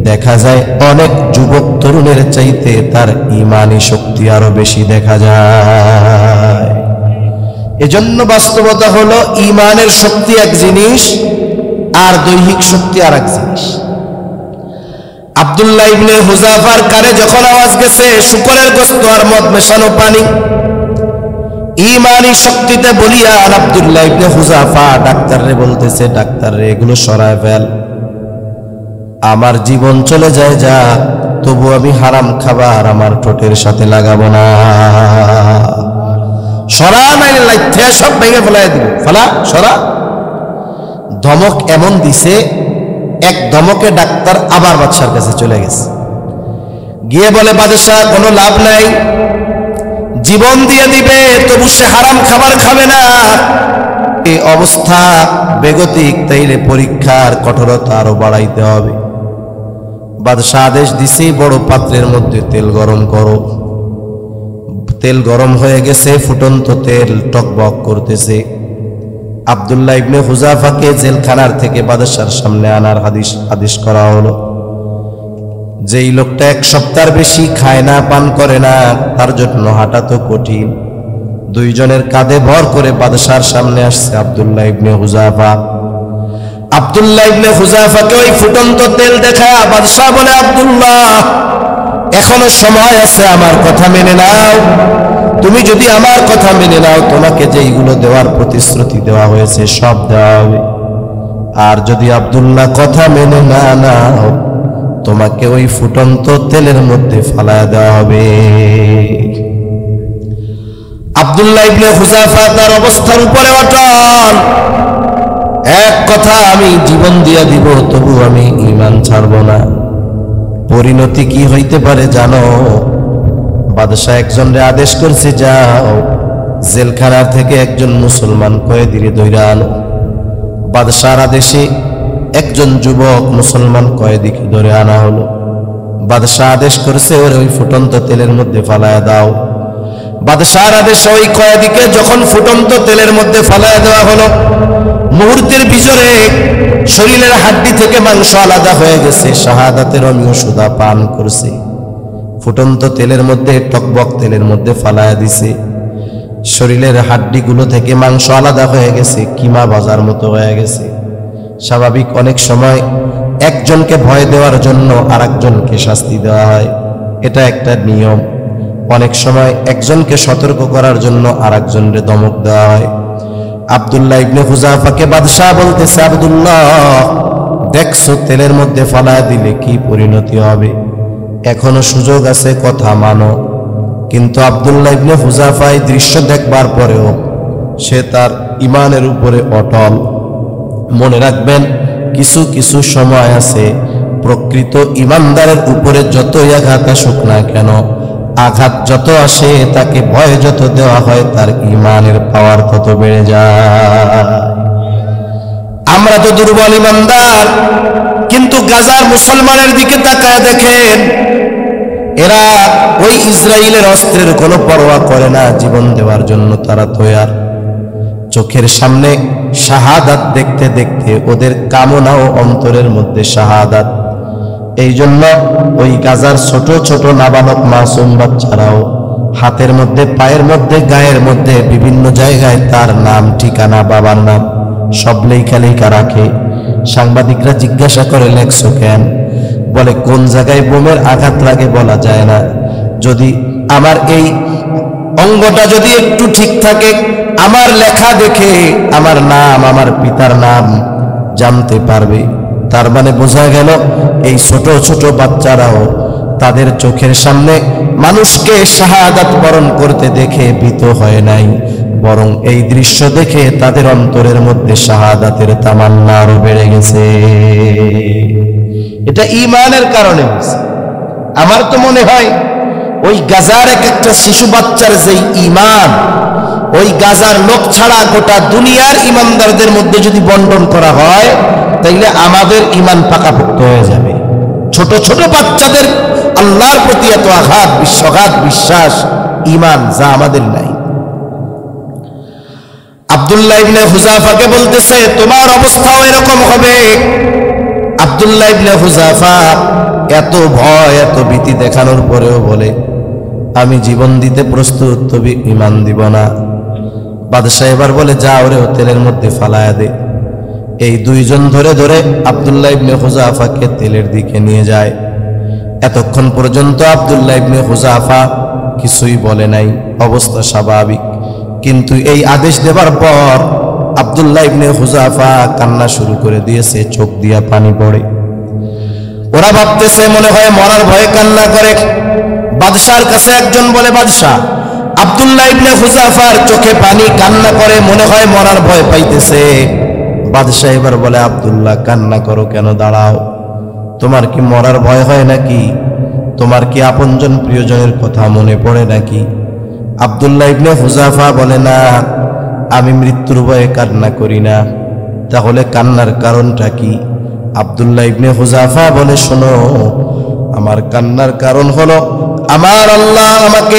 দেখা যায় অনেক যুবক তরুণের চাইতে তার ঈমানি শক্তি আরো বেশি দেখা যায়। এজন্য বাস্তবতা হলো ঈমানের শক্তি এক জিনিস আর দৈহিক শক্তি আর এক জিনিস। আব্দুল্লাহ ইবনে হুযাফার কানে যখন আওয়াজ গেছে শুকরের গোশত আর মদ মেশানো পানি, ঈমানি শক্তিতে বলিয়ান আব্দুল্লাহ ইবনে হুযাফা ডাক্তাররে বলতেছে, ডাক্তার রে এগুলো সরায় ফেল, আমার জীবন চলে যায় যা, তবু আমি হারাম খাবার আমার ঠোঁটের সাথে লাগাবো না। সরা নাই লাইথে সব ভেঙে ফেলাই দিব, ফালা সরা। ধমক এমন দিছে, এক ধমকে ডাক্তার আবার বাদশার কাছে চলে গেছে, গিয়ে বলে বাদশাহ কোনো লাভ নাই, জীবন দিয়ে দিবে তবু সে হারাম খাবার খাবে না। এই অবস্থা বেগতিক, তাইলে পরীক্ষার কঠোরতা আরো বাড়াইতে হবে। বাদশাহ আদেশ দিছে বড় পাত্রের মধ্যে তেল গরম করো। তেল গরম হয়ে গেছে, ফুটন্ত তেল টকবক করতেছে। আব্দুল্লাহ ইবনে হুযাফাকে জেলখানার থেকে বাদশার সামনে আনার আদেশ করা হলো। যেই লোকটা এক সপ্তাহের বেশি খায় না, পান করে না, তার জন্য হাঁটা তো কঠিন। দুইজনের কাঁধে ভর করে বাদশার সামনে আসছে আব্দুল্লাহ ইবনে হুযাফা। আব্দুল্লাহ ইবনে হুযাফাকে ওই ফুটন্ত তেল দেখা বাদশা বলে, আব্দুল্লাহ এখনো সময় আছে, আমার কথা মেনে নাও। তুমি যদি আমার কথা মেনে নাও, তোমাকে যেইগুলো দেওয়ার প্রতিশ্রুতি দেওয়া হয়েছে সব দেওয়া হবে। আর যদি আব্দুল্লাহ কথা মেনে না নাও, তোমাকে ওই ফুটন্ত তেলের মধ্যে ফালায়া দেওয়া হবে। আব্দুল্লাহ ইবনে হুযাফা তার অবস্থার উপরে অটল, এক কথা আমি জীবন দিয়া দিব তবু আমি ঈমান ছাড়ব না। পরিণতি কি হইতে পারে জানো? বাদশাহ একজনরে আদেশ করছে, যাও জেলখানা থেকে একজন মুসলমান কয়েদিরে ধইরা আনো। বাদশার আদেশে একজন যুবক মুসলমান কয়েদিকে ধরে আনা হলো। বাদশাহ আদেশ করেছে ওর ওই ফুটন্ত তেলের মধ্যে ফালায়া দাও। বাদশার আদেশে ওই কয়েদিকে যখন ফুটন্ত তেলের মধ্যে ফালায়া দেওয়া হলো, মুহূর্তের ভিতরে শরীরের হাড্ডি থেকে মাংস আলাদা হয়ে গেছে, শাহাদাতের অমীয় সুধা পান করছে। ফুটন্ত তেলের মধ্যে, টকবক তেলের মধ্যে ফালায়া দিছে, শরীরের হাড্ডিগুলো থেকে মাংস আলাদা হয়ে গেছে, কিমা ভাজার মতো হয়ে গেছে। স্বাভাবিক অনেক সময় একজনকে ভয় দেওয়ার জন্য আরেকজনকে শাস্তি দেওয়া হয়, এটা একটা নিয়ম। অনেক সময় একজনকে সতর্ক করার জন্য আরেকজনকে ধমক দেওয়া হয়। আব্দুল্লাহ ইবনে হুযাফাকে বাদশাহ বলতেছে, আব্দুল্লাহ দেখছো তেলের মধ্যে ফালায়া দিলে কি পরিণতি হবে, এখনো সুযোগ আছে, কথা মানো। কিন্তু আব্দুল্লাহ ইবনে হুযাফা এই দৃশ্য দেখবার পরেও সে তার ঈমানের উপরে অটল। মনে রাখবেন, কিছু কিছু সময় আছে প্রকৃত ঈমানদারের উপরে যতই আঘাত আসুক না কেন, আঘাত যত আসে, তাকে ভয় যত দেওয়া হয়, তার ঈমানের পাওয়ার তত বেড়ে যায়। আমরা তো দুর্বল ঈমানদার, কিন্তু গাজার মুসলমানের দিকে তাকায় দেখেন, এরা ওই ইসরায়েলের অস্ত্রের কোনো পরোয়া করে না, জীবন দেওয়ার জন্য তারা তৈয়ার। চোখের সামনে শাহাদাত দেখতে দেখতে ওদের কামনাও অন্তরের মধ্যে শাহাদাত। এই জন্য ওই গাজার ছোট ছোট নাবালক মাসুম বাচ্চারাও হাতের মধ্যে, পায়ের মধ্যে, গায়ের মধ্যে বিভিন্ন জায়গায় তার নাম, ঠিকানা, বাবার নাম সব লেখা লেখা রাখে। সাংবাদিকরা জিজ্ঞাসা করে, লেখছো কেন? বলে কোন জায়গায় বোমের আঘাত লাগে বলা যায় না, যদি আমার এই অঙ্গটা যদি একটু ঠিক থাকে, আমার লেখা দেখে আমার নাম, আমার পিতার নাম জানতে পারবে। তার মানে বোঝা গেল এই ছোট ছোট বাচ্চারাও তাদের চোখের সামনে মানুষকে শাহাদাত বরণ করতে দেখে ভীত হয় নাই, বরং এই দৃশ্য দেখে তাদের অন্তরের মধ্যে শাহাদাতের তামান্না আরো বেড়ে গেছে। এটা ঈমানের কারণে হয়েছে। আমার তো মনে হয় ওই গাজার এক একটা শিশু বাচ্চার যেই ঈমান, ওই গাজার লোক ছাড়া গোটা দুনিয়ার ঈমানদারদের মধ্যে যদি বন্টন করা হয়, তাইলে আমাদের ঈমান পাকাপোক্ত হয়ে যাবে। ছোট ছোট বাচ্চাদের আল্লাহর প্রতি এত আঘাত, বিশ্বাস, ঈমান যা আমাদের নাই। আব্দুল্লাহ ইবনে হুযাফাকে বলতেছে, তোমার অবস্থাও এরকম হবে। আব্দুল্লাহ ইবনে হুযাফা এত ভয় এত ভীতি দেখানোর পরেও বলে, আমি জীবন দিতে প্রস্তুত, তবে ঈমান দিব না। বাদশাহ এবার বলে, যা ওরে তেলের মধ্যে ফালায়া দে। এই দুইজন ধরে ধরে আব্দুল্লাহ ইবনে হুযাফাকে তেলের দিকে নিয়ে যায়। এতক্ষণ পর্যন্ত আব্দুল্লাহ ইবনে হুযাফা কিছুই বলে নাই, অবস্থা স্বাভাবিক। কিন্তু এই আদেশ দেবার পর আব্দুল্লাহ ইবনে হুযাফা কান্না শুরু করে দিয়েছে, চোখ দিয়া পানি পড়ে। ওরা ভাবতেছে মনে হয় মরার ভয়ে কান্না করে। বাদশার কাছে একজন বলে, বাদশাহ, আব্দুল্লাহ ইবনে হুযাফার চোখে পানি, কান্না করে, মনে হয় মরার ভয় পাইতেছে। বাদশাহ এবার বলে, আব্দুল্লাহ কান্না করো কেন, দাঁড়াও, তোমার কি মরার ভয় হয় নাকি? তোমার কি আপনজন প্রিয়জনের কথা মনে পড়ে নাকি? আব্দুল্লাহ ইবনে হুযাফা বলে, না, আমি মৃত্যুর ভয়ে কান্না করি না। তাহলে কান্নার কারণটা কি? আব্দুল্লাহ ইবনে হুযাফা বলে, শোনো, আমার কান্নার কারণ হলো আমার আল্লাহ আমাকে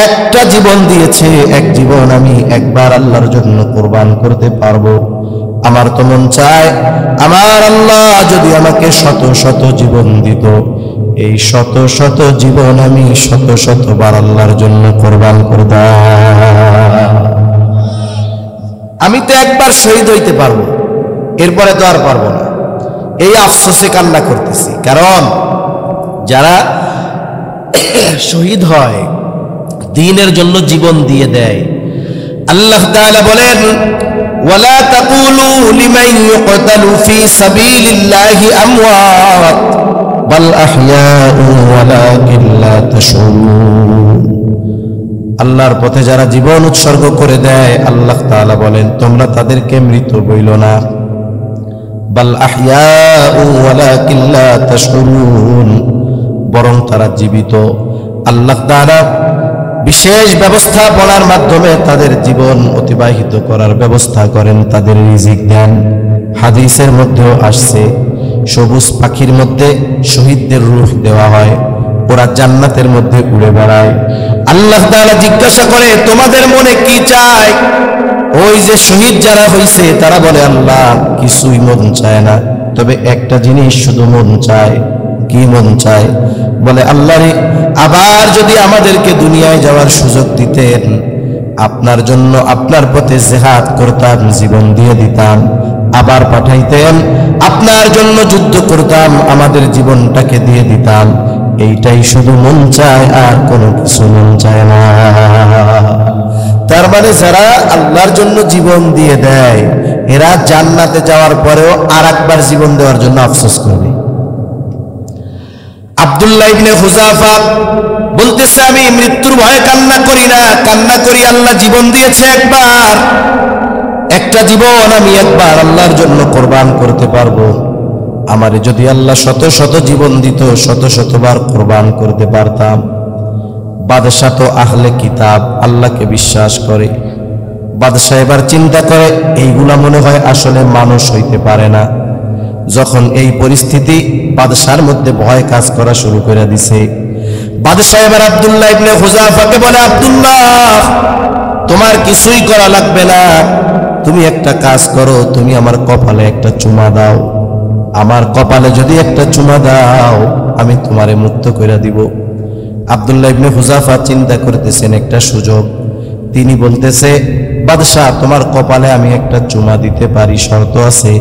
একটা জীবন দিয়েছে, এক জীবন আমি একবার আল্লাহর জন্য কুরবান করতে পারবো। আমার তো মন চায় আমার আল্লাহ যদি আমাকে শত শত জীবন দিত, এই শত শত জীবন আমি শত শতবার আল্লাহর জন্য কুরবান করতাম। আমি তো একবার শহীদ হইতে পারবো, এরপরে তো আর পারবো না। এই আফসোসে কান্না করতেছি। কারণ যারা শহীদ হয়, দ্বীনের জন্য জীবন দিয়ে দেয়, আল্লাহ তাআলা বলেন, ওয়ালা তাকুলু লিমান ইউকতালু ফি সাবিলিল্লাহি আমওয়াত বাল আহইয়াউ ওয়ালাকিন লা তাশউরুন। আল্লাহর পথে যারা জীবন উৎসর্গ করে দেয়, আল্লাহ তাআলা বলেন, তোমরা তাদেরকে মৃত বইলো না, বাল আহইয়াউ ওয়ালাকিন লা তাশউরুন, বরং তারা জীবিত। আল্লাহ তাআলা বিশেষ ব্যবস্থাপনার মাধ্যমে তাদের জীবন অতিবাহিত করার ব্যবস্থা করেন, তাদের রিজিক দেন। হাদিসের মধ্যেও আসছে, সবুজ পাখির মধ্যে শহীদদের রূহ দেওয়া হয়, ওরা জান্নাতের মধ্যে উড়ে বেড়ায়। আল্লাহ তাআলা জিজ্ঞাসা করে, তোমাদের মনে কি চায়? ওই যে শহীদ যারা হইছে তারা বলে, আল্লাহ কিছুই মন চায় না, তবে একটা জিনিস শুধু মন চায়। কি মন চায়? বলে, আল্লাহ রে, আবার যদি আমাদেরকে দুনিয়ায় যাওয়ার সুযোগ দিতেন, আপনার জন্য আপনার পথে জিহাদ করতাম, জীবন দিয়ে দিতাম, আবার পাঠাইতেন, আপনার জন্য যুদ্ধ করতাম, আমাদের জীবনটাকে দিয়ে দিতাম। এইটাই শুধু মন চায়, আর কোনো কিছু মন চায় না। তার মানে যারা আল্লাহর জন্য জীবন দিয়ে দেয়, এরা জান্নাতে যাওয়ার পরেও আর একবার জীবন দেওয়ার জন্য আফসোস করবে। আব্দুল্লাহ ইবনে হুযাফা বলতেছে, আমি মৃত্যুর ভয়ে কান্না করি না, কান্না করি আল্লাহ জীবন দিয়েছে একবার, একটা জীবন আমি একবার আল্লাহর জন্য কুরবান করতে পারবো। আমারে যদি আল্লাহ শত শত জীবন দিত, শত শতবার কুরবান করতে পারতাম। বাদশাহ তো আহলে কিতাব, আল্লাহকে বিশ্বাস করে। বাদশাহ এবার চিন্তা করে, এইগুলা মনে হয় আসলে মানুষ হইতে পারে না। যখন এই পরিস্থিতি, বাদশার মধ্যে ভয় কাজ করা শুরু করে দিছে। বাদশাহ এবার আব্দুল্লাহ ইবনে হুযাফাকে বলে, আব্দুল্লাহ, তোমার কিছুই করা লাগবে না, তুমি একটা কাজ করো, তুমি আমার কপালে একটা চুমা দাও। আমার কপালে যদি একটা চুমা দাও, আমি তোমারে মুক্ত করে দিব। আব্দুল্লাহ ইবনে হুযাফা চিন্তা করতেছেন একটা সুযোগ। তিনি বলতেছে, বাদশাহ, তোমার কপালে আমি একটা চুমা দিতে পারি, শর্ত আছে।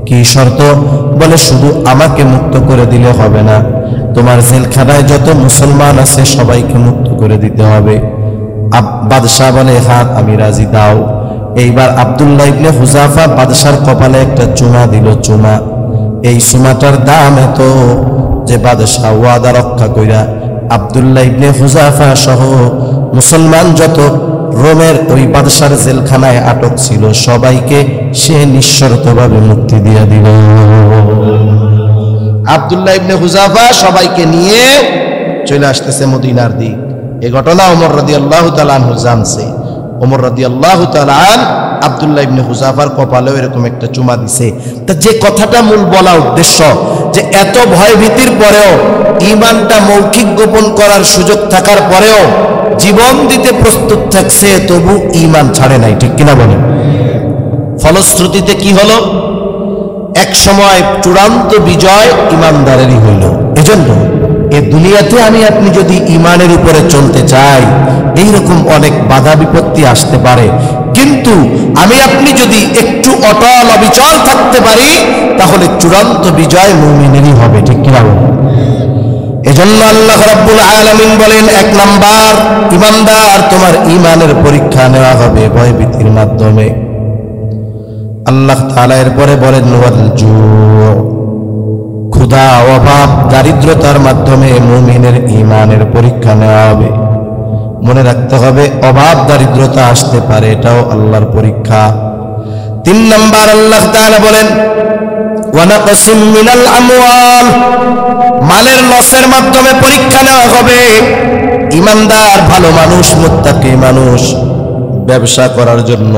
কি শর্ত? বলে, শুধু আমাকে মুক্ত করে দিলে হবে না, তোমার জেলখানায় যত মুসলমান আছে সবাইকে মুক্ত করে দিতে হবে। বাদশাহ বলে, হ্যাঁ আমি রাজি, দাও। এইবার আব্দুল্লাহ ইবনে হুযাফা বাদশার কপালে একটা চুমা দিল, চুমা। এই চুমাটার দাম এত যে বাদশাহ ওয়াদা রক্ষা কইরা আব্দুল্লাহ ইবনে হুযাফা সহ মুসলমান যত রোমের ওই বাদশার জেলখানায় আটক ছিল সবাইকে সে নিঃশর্তভাবে মুক্তি দিয়ে দিল। আব্দুল্লাহ ইবনে হুযাফা সবাইকে নিয়ে চলে আসতেছে মদিনার দিক। এই ঘটনা ওমর রাদিয়াল্লাহু তাআলা আনহু জানছে। ওমর রাদিয়াল্লাহু তাআলা আব্দুল্লাহ ইবনে হুযাফার কপালেও এরকম একটা চুমা দিছে। তা যে কথাটা মূল বলা উদ্দেশ্য, যে এত ভয় ভীতির পরেও, ঈমানটা মৌখিক গোপন করার সুযোগ থাকার পরেও জীবন দিতে প্রস্তুত থাকছে, তবু ঈমান ছাড়ে নাই। ঠিক কিনা বলেন? ফলশ্রুতিতে কি হলো? এক সময় চূড়ান্ত বিজয় ইমানদারেরই হইল। এজন্য এ দুনিয়াতে আমি আপনি যদি ইমানের উপরে চলতে চাই, এইরকম অনেক বাধা বিপত্তি আসতে পারে, কিন্তু আমি আপনি যদি একটু অটল অবিচল থাকতে পারি, তাহলে চূড়ান্ত বিজয় মুমিনেরই হবে। ঠিক কিনা বলেন? এজন্য আল্লাহ রাব্বুল আলামিন বলেন, এক নাম্বার ইমানদার, তোমার ইমানের পরীক্ষা নেওয়া হবে ভয়ভীতির মাধ্যমে। আল্লাহ তাআলা এরপরে বলেন, ওয়াল জু, ক্ষুধা, অভাব, দারিদ্রতার মাধ্যমে মুমিনের ইমানের পরীক্ষা নেওয়া হবে। মনে রাখতে হবে, অভাব দারিদ্রতা আসতে পারে, এটাও আল্লাহর পরীক্ষা। 3 নাম্বার আল্লাহ তাআলা বলেন, ওয়া নাকসিম মিনাল আমওয়াল, মালের লসের মাধ্যমে পরীক্ষা নেওয়া হবে। ইমানদার ভালো মানুষ, মুত্তাকি মানুষ, ব্যবসা করার জন্য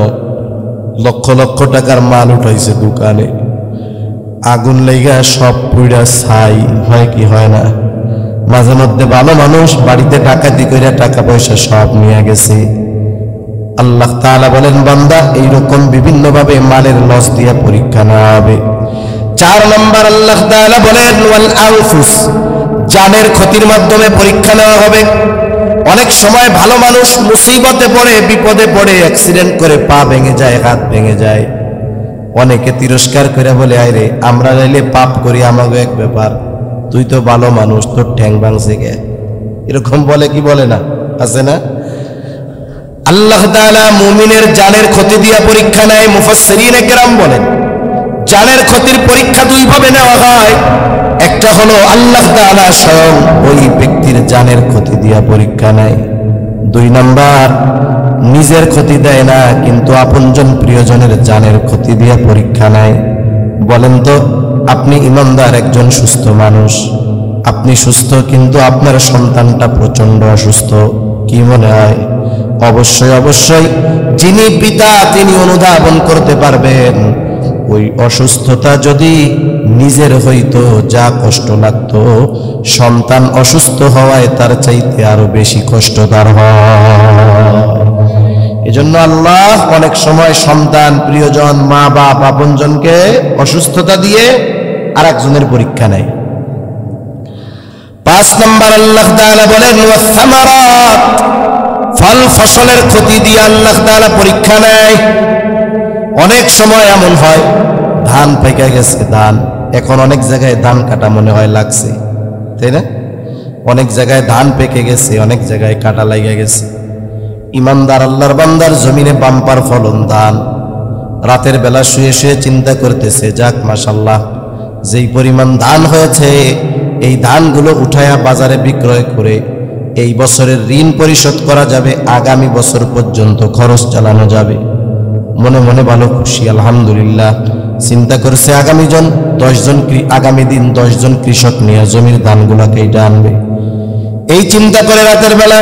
লক্ষ লক্ষ টাকার মাল উঠাইছে দোকানে, আগুন লেগা সব পুইরা ছাই হয় কি হয় না? মাঝে মধ্যে ভালো মানুষ বাড়িতে ডাকাতি কইরা টাকা পয়সা সব নিয়ে গেছে। আল্লাহ তাআলা বলেন, বান্দা এইরকম বিভিন্ন ভাবে মালের লস দিয়া পরীক্ষা নেওয়া হবে। 4 নম্বর আল্লাহ তাআলা বলেন, ওয়াল আনফুস, জানের ক্ষতির মাধ্যমে পরীক্ষা নেওয়া হবে। অনেক সময় ভালো মানুষ মুসিবতে পড়ে, বিপদে পড়ে, অ্যাক্সিডেন্ট করে পা ভেঙে যায়, হাত ভেঙে যায়। অনেকে তিরস্কার করে বলে, আরে আমরা নাইলে পাপ করি, আমাকে এক ব্যাপার, তুই তো ভালো মানুষ, তোর ঠ্যাং ভাঙছে গে, এরকম বলে কি বলে না? আছে না? আল্লাহ তাআলা মুমিনের জানের ক্ষতি দিয়া পরীক্ষা নেয়। মুফাসসিরিনে কেরাম বলেন, জানের ক্ষতির পরীক্ষা 2 ভাবে নেওয়া হয়। একটা হলো আল্লাহ তাআলা স্বয়ং ওই ব্যক্তির জানের ক্ষতি দিয়া পরীক্ষা নেয়। 2 নাম্বার, নিজের ক্ষতি দেয় না, কিন্তু আপনজন প্রিয়জনের জানের ক্ষতি দিয়া পরীক্ষা নেয়। বলেন তো, আপনি ইমানদার একজন সুস্থ মানুষ, আপনি সুস্থ, কিন্তু আপনার সন্তানটা প্রচন্ড অসুস্থ, কি মনে হয়? অবশ্যই অবশ্যই যিনি পিতা তিনি অনুধাবন করতে পারবেন, ওই অসুস্থতা যদি নিজের হইতো যা কষ্ট লাগতো, সন্তান অসুস্থ হওয়ায় তার চাইতে আরো বেশি কষ্ট তার হয়। এজন্য আল্লাহ অনেক সময় সন্তান, প্রিয়জন, মা বাপ, আপনজনকে অসুস্থতা দিয়ে আরেকজনের পরীক্ষা নেয়। 5 নম্বর আল্লাহ তাআলা বলেন, ওয়াস সামারাত, ফল ফসলের ক্ষতি দিয়ে আল্লাহ তাআলা পরীক্ষা নেয়। অনেক সময় এমন হয়, ধান পেকে গেছে, ধান এখন অনেক জায়গায় ধান কাটা মনে হয় লাগছে, তাই না? অনেক জায়গায় ধান পেকে গেছে, অনেক জায়গায় কাটা লাগিয়ে গেছে। ইমানদার আল্লাহর বান্দার জমিনে বাম্পার ফলন ধান, রাতের বেলা শুয়ে শুয়ে চিন্তা করতেছে, যাক মাশাআল্লাহ, যেই পরিমাণ ধান হয়েছে, এই ধানগুলো উঠায়া বাজারে বিক্রয় করে এই বছরের ঋণ পরিশোধ করা যাবে, আগামী বছর পর্যন্ত খরচ চালানো যাবে। মনে মনে ভালো খুশি, আলহামদুলিল্লাহ। চিন্তা করছে আগামী দিন 10 জন কৃষক নিয়ে জমির ধানগুলাকে এইটা আনবে। এই চিন্তা করে রাতের বেলা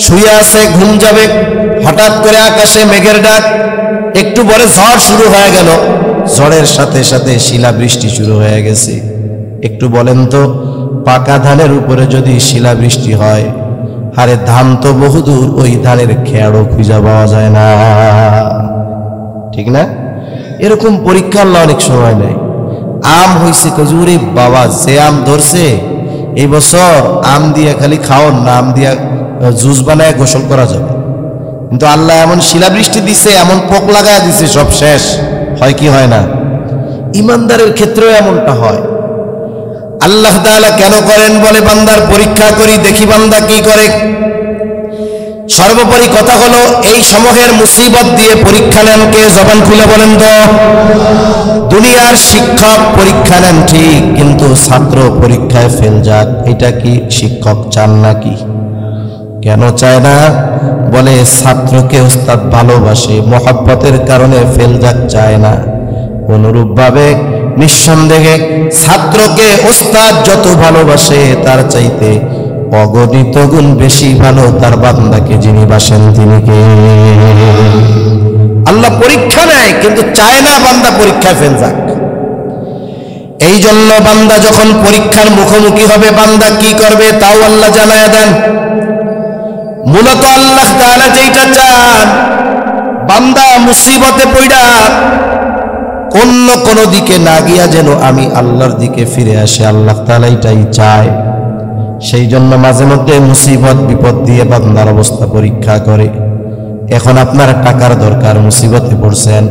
শুয়ে আছে, ঘুম যাবে, হঠাৎ করে আকাশে মেঘের ডাক, একটু পরে ঝড় শুরু হয়ে গেল, ঝড়ের সাথে সাথে শিলাবৃষ্টি শুরু হয়ে গেছে। একটু বলেন তো, পাকা ধানের উপরে যদি শিলাবৃষ্টি হয়, আরে ধান তো বহুদূর, ওই ধানের খেয়ারও খুঁজে পাওয়া যায় না, ঠিক না? এরকম পরীক্ষা আল্লাহ অনেক সময় নেয়। আম হইছে, কজুরে বাবা, যে আম ধরছে এই বছর, আম দিয়া খালি খাওন না, আম দিয়া জুস বানায় গোসল করা যাবে। কিন্তু আল্লাহ এমন শিলাবৃষ্টি দিছে, এমন পোক লাগায় দিছে, সব শেষ। হয় কি হয় না? ইমানদারের ক্ষেত্রেও এমনটা হয়। আল্লাহ তাআলা কেন করেন? বলে, বান্দার পরীক্ষা করি, দেখি বান্দা কি করে। সর্বোপরি কথা হলো, এই সমূহের মুসিবত দিয়ে পরীক্ষা নেন কে? জবান খুলে বলেন তো। দুনিয়ার শিক্ষক পরীক্ষা নেন ঠিক, কিন্তু ছাত্র পরীক্ষায় ফেল যাক, এটা কি শিক্ষক চান নাকি? কেন চায় না? বলে, ছাত্রকে উস্তাদ ভালোবাসে, মহব্বতের কারণে ফেল যাক চায় না। অনুরূপ ভাবে নিঃসন্দেহে ছাত্রকে উস্তাদ যত ভালোবাসে, তার চাইতে অগণিত গুণ বেশি ভালো তার বান্দাকে যিনি বাসেন তিনি কে? আল্লাহ পরীক্ষা নেয়, কিন্তু চায় না বান্দা পরীক্ষায় ফেল যাক। এই জন্য বান্দা যখন পরীক্ষার মুখোমুখি হবে, বান্দা কি করবে তাও আল্লাহ জানায়া দেন। মূলত আল্লাহ তাআলা যেটা চান, বান্দা মুসিবতে পড়া অন্য কোনো দিকে না গিয়া যেন আমি আল্লাহর দিকে ফিরে আসি, আল্লাহ তাআলা এটাই চায়। সেই জন্য মাঝে মধ্যে মুসিবত বিপদ দিয়ে বান্দার অবস্থা পরীক্ষা করে। এখন আপনার টাকার দরকার, মুসিবতে পড়ছেন,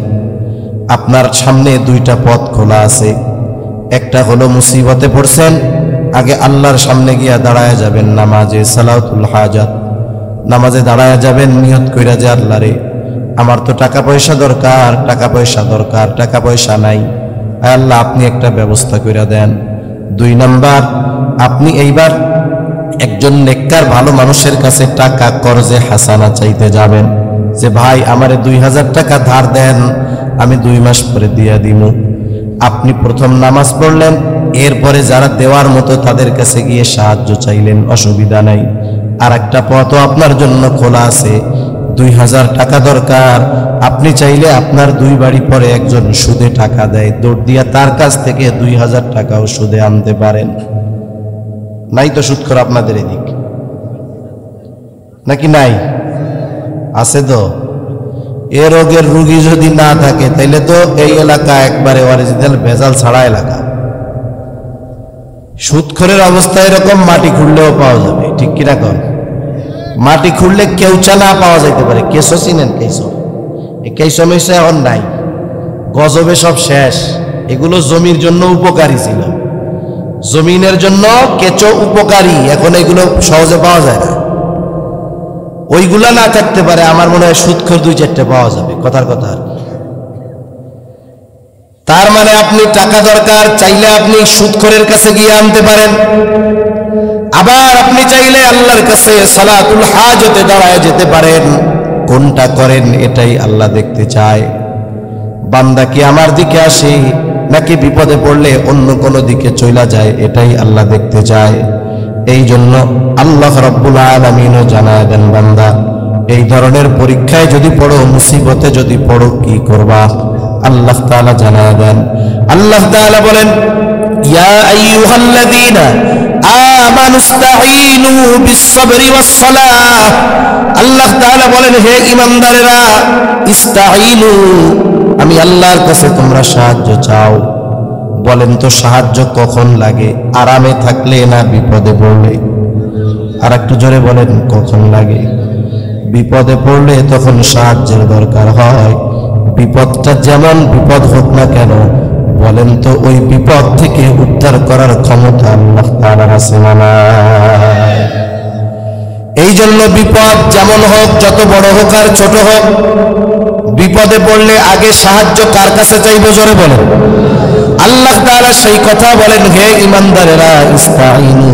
আপনার সামনে দুইটা পথ খোলা আছে। একটা হলো মুসিবতে পড়ছেন, আগে আল্লাহর সামনে গিয়া দাঁড়ায় যাবেন নামাজে, সালাতুল হাজাত, নামাজে দাঁড়ায় যাবেন নিয়ত কইরা যে আল্লাহ রে আমার তো টাকা পয়সা দরকার, টাকা পয়সা দরকার, টাকা পয়সা নাই, আয় আল্লাহ আপনি একটা ব্যবস্থা কইরা দেন। 2 নাম্বার, আপনি এইবার একজন নেককার ভালো মানুষের কাছে টাকা কর্জে হাসানা চাইতে যাবেন যে ভাই আমারে 2000 টাকা ধার দেন, আমি 2 মাস পরে দিয়া দিমু। আপনি প্রথম নামাজ পড়লেন, এরপরে যারা দেওয়ার মতো তাদের কাছে গিয়ে সাহায্য চাইলেন, অসুবিধা নাই। আর একটা পথও আপনার জন্য খোলা আছে, 2000 টাকা দরকার, আপনি চাইলে আপনার 2 বাড়ি পরে একজন সুদে টাকা দেয়, দৌড় দিয়া তার কাছ থেকে 2000 টাকাও সুদে আনতে পারেন। নাই তো সুদখোর আপনাদের এদিক নাকি নাই? আছে তো। এ রোগের রুগী যদি না থাকে তাইলে তো এই এলাকা একবারে অরিজিনাল ভেজাল ছাড়া এলাকা। সুদখোরের অবস্থা এরকম মাটি খুঁড়লেও পাওয়া যাবে, ঠিক কিনা কন? মাটি খুঁড়লে কেউচা না পাওয়া যাইতে পারে। কেঁচো চিনেন? কেঁচো, এই কেঁচো মেশো এখন নাই, গজবে সব শেষ। এগুলো জমির জন্য উপকারী ছিল, জমিনের জন্য কেঁচো উপকারী, এখন এগুলো সহজে পাওয়া যায় না। ওইগুলা না থাকতে পারে, আমার মনে হয় সুদখোর 2-4টা পাওয়া যাবে, কথার কথা। তার মানে আপনি টাকা দরকার, চাইলে আপনি সুদখোরের কাছে গিয়ে আনতে পারেন। আবার আপনি চাইলে আল্লাহর কাছে সালাতুল হাজতে দাঁড়ায় যেতে পারেন। কোনটা করেন এটাই আল্লাহ দেখতে চায়। বান্দা কি আমার দিকে আসে নাকি বিপদে পড়লে অন্য কোনো দিকে চলে যায়, এটাই আল্লাহ দেখতে চায়। এই জন্য আল্লাহ রাব্বুল আলামিনও জানায় দেন, বান্দা এই ধরনের পরীক্ষায় যদি পড়ো, মুসিবতে যদি পড়ো, কি করবা? আল্লাহ তাআলা জানায় দেন। আল্লাহ তাআলা বলেন, ইয়া আইয়ুহাল্লাযীনা আমানুস্তাঈনু বিস-সাবরি ওয়াস-সালাহ। আল্লাহ তাআলা বলেন, হে ঈমানদারেরা, ইস্তাঈনু, আমি আল্লাহর কাছে তোমরা সাহায্য চাও। বলেন তো সাহায্য কখন লাগে? আরামে থাকলে না বিপদে পড়লে? আর একটু জোরে বলেন, কখন লাগে? বিপদে পড়লে তখন সাহায্যের দরকার হয়। বিপদটা যেমন বিপদ হোক না কেন, বলেন তো ওই বিপদ থেকে উদ্ধার করার ক্ষমতা আল্লাহ তাআলার আছে না নাই? এই জন্য বিপদ যেমন হোক, যত বড় হোক আর ছোট হোক, বিপদে পড়লে আগে সাহায্য কার কাছে চাইবো? জোরে বলেন। আল্লাহ তাআলা সেই কথা বলেন, হে ঈমানদারেরা, ইস্তাঈনু,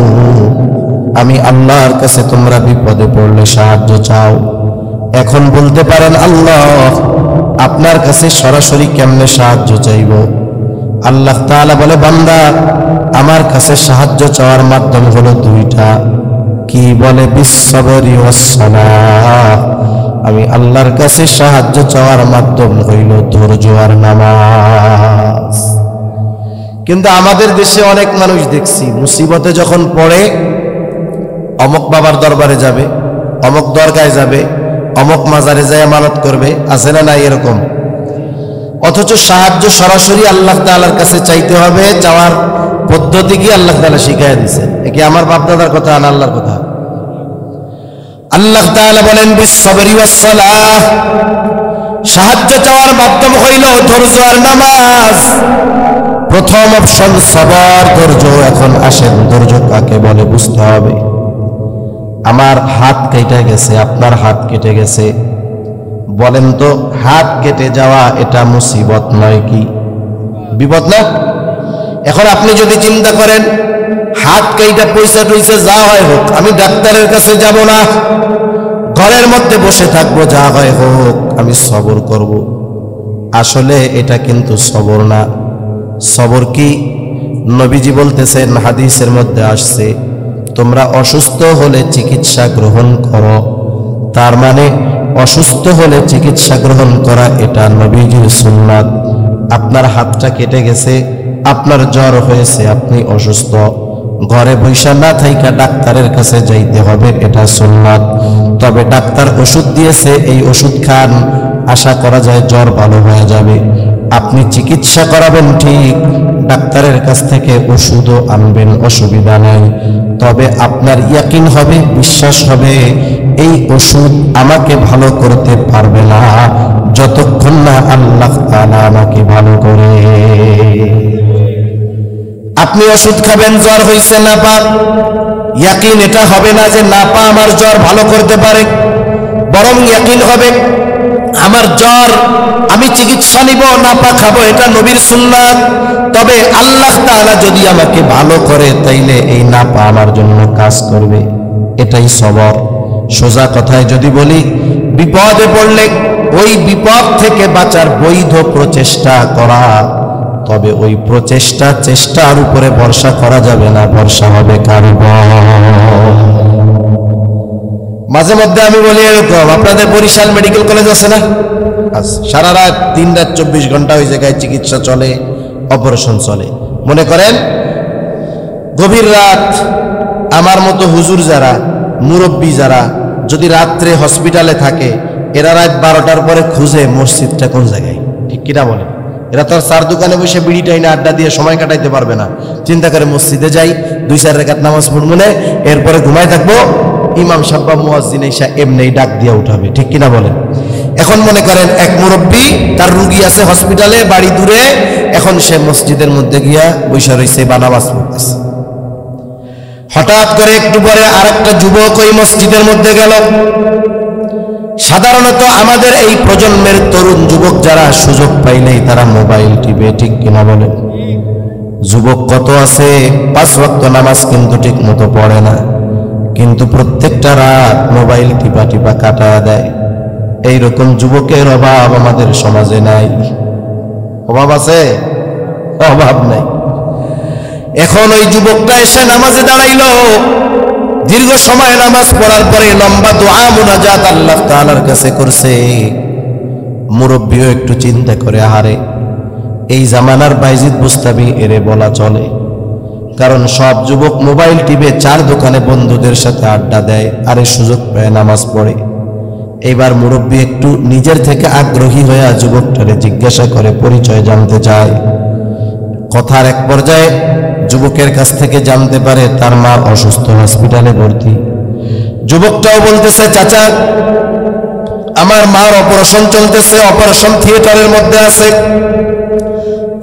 আমি আল্লাহর কাছে তোমরা বিপদে পড়লে সাহায্য চাও। এখন বলতে পারেন, আল্লাহ আপনার কাছে সরাসরি কেমনে সাহায্য চাইব? আল্লাহ তাআলা বলে, বান্দা আমার কাছে সাহায্য চাওয়ার মাধ্যম হলো 2টা। কি বলে? বিস-সাবরি ওয়াস-সালাহ। আমি আল্লাহর কাছে সাহায্য চাওয়ার মাধ্যম হইল ধৈর্য আর নামাজ। কিন্তু আমাদের দেশে অনেক মানুষ দেখছি, মুসিবতে যখন পড়ে অমক বাবার দরবারে যাবে, অমক দরগায় যাবে, অমক মাজারে যায় মানত করবে, আছে না নাই এরকম? অথচ সাহায্য সরাসরি আল্লাহ তাআলার কাছে চাইতে হবে। চাওয়ার পদ্ধতি কি আল্লাহ তাআলা শিখাইয়া দিয়েছেন। একে আমার বাপদাদার কথা না আল্লাহর কথা? আল্লাহ তাআলা বলেন, বিস-সাবরি ওয়াস-সালাহ, সাহায্য চাওয়ার মাধ্যম হইল ধৈর্য আর নামাজ। প্রথম অপশন সবর, ধৈর্য। এখন আসেন, ধৈর্য কাকে বলে বুঝতে হবে। আমার হাত কেটে গেছে, আপনার হাত কেটে গেছে, বলেন তো হাত কেটে যাওয়া এটা মুসিবত নয় কি? বিপদ না? এখন আপনি যদি চিন্তা করেন, হাত কেটে পয়সা টইসা যা হয় হোক, আমি ডাক্তারের কাছে যাব না, ঘরের মধ্যে বসে থাকবো, যা হয় হোক, আমি সবর করব। আসলে এটা কিন্তু সবর না। সবর কি? নবীজি বলতেছেন, হাদিসের মধ্যে আসছে, তোমরা অসুস্থ হলে চিকিৎসা গ্রহণ করো। তার মানে অসুস্থ হলে চিকিৎসা গ্রহণ করা এটা নবীজির সুন্নাত। আপনার হাতটা কেটে গেছে, আপনার জ্বর হয়েছে, আপনি অসুস্থ, ঘরে বৈশা না থাইকা ডাক্তারের কাছে যাইতে হবে, এটা সুন্নাত। তবে ডাক্তার ওষুধ দিয়েছে, এই ওষুধ খান, আশা করা যায় জ্বর ভালো হয়ে যাবে। আপনি চিকিৎসা করাবেন ঠিক, ডাক্তারের কাছ থেকে ওষুধও আনবেন, অসুবিধা নাই। তবে আপনার ইয়াকিন হবে, বিশ্বাস হবে, এই ওষুধ আমাকে ভালো করতে পারবে না যতক্ষণ না আল্লাহ তাআলা আমাকে ভালো করে। আপনি ওষুধ খাবেন, জ্বর হইছে না পা, ইয়াকিন এটা হবে না যে না পা আমার জ্বর ভালো করতে পারে, বরং ইয়াকিন হবে আমার জ্বর, আমি চিকিৎসা নিব, না পা খাবো, এটা নবীর সুন্নাত। তবে আল্লাহ তাআলা যদি আমাকে ভালো করে তাইলে এই না পা আমার জন্য কাজ করবে, এটাই সবর। সোজা কথায় যদি বলি, বিপদে পড়লে ওই বিপদ থেকে বাঁচার বৈধ প্রচেষ্টা করা, তবে ওই চেষ্টার উপরে ভরসা করা যাবে না, ভরসা হবে কার উপর? মাঝে মধ্যে আমি বলি এরকম, আপনাদের বরিশাল মেডিকেল কলেজ আছে না, সারা রাত 3 রাত 24 ঘন্টা ওই জায়গায় চিকিৎসা চলে, অপারেশন চলে। মনে করেন গভীর রাত আমার মতো হুজুর যারা, মুরব্বী যারা যদি রাত্রে হসপিটালে থাকে, এরা রাত 12টার পরে খুঁজে মসজিদটা কোন জায়গায়, ঠিক কিনা বলেন? এরা তো আর চার দোকানে বসে বিড়ি টাইনা আড্ডা দিয়ে সময় কাটাইতে পারবে না। চিন্তা করে মসজিদে যাই, 2-4 রাকাত নামাজ পড়বো, এরপরে ঘুমায় থাকবো, ইমাম সাহেব বা মুয়াজ্জিন এসে এমনি ডাক দিয়ে উঠাবে, ঠিক কিনা বলেন? এখন মনে করেন এক মুরব্বী, তার রুগী আছে হসপিটালে, বাড়ি দূরে, এখন সে মসজিদের মধ্যে গিয়া বৈশা রয়েছে বা নামাজ পড়তেছে। হঠাৎ করে একটু পরে আরেকটা যুবক ওই মসজিদের মধ্যে গেল। সাধারণত আমাদের এই প্রজন্মের তরুণ যুবক যারা সুযোগ পাইলেই তারা মোবাইল টিপে, ঠিক কিনা বলেন? যুবক কত আছে 5 ওয়াক্ত নামাজ কিন্তু ঠিক মতো পড়ে না, কিন্তু প্রত্যেকটা রাত মোবাইল টিপা টিপা কাটায় দেয়। এইরকম যুবকের অভাব আমাদের সমাজে নাই। অভাব আছে? অভাব নাই। এখন ওই যুবকটা এসে নামাজে দাঁড়াইলো, দীর্ঘ সময় নামাজ পড়ার পরে লম্বা দোয়া মুনাজাত আল্লাহ তাআলার কাছে করছে। মুরব্বিও একটু চিন্তা করে, আহারে এই জামানার বাইজিদ বুস্তাবি এরে বলা চলে, কারণ সব যুবক মোবাইল টিপে 4 দোকানে বন্ধুদের সাথে আড্ডা দেয়, আরে সুযোগ পেয়ে নামাজ পড়ে। এইবার মুরব্বী একটু নিজের থেকে আগ্রহী হয়ে যুবকটারে জিজ্ঞাসা করে, পরিচয় জানতে চায়। কথার এক পর্যায়ে যুবকের কাছ থেকে জানতে পারে তার মা অসুস্থ, হসপিটালে ভর্তি। যুবকটাও বলতেছে, চাচা আমার মার অপারেশন চলতেছে, অপারেশন থিয়েটারের মধ্যে আছে,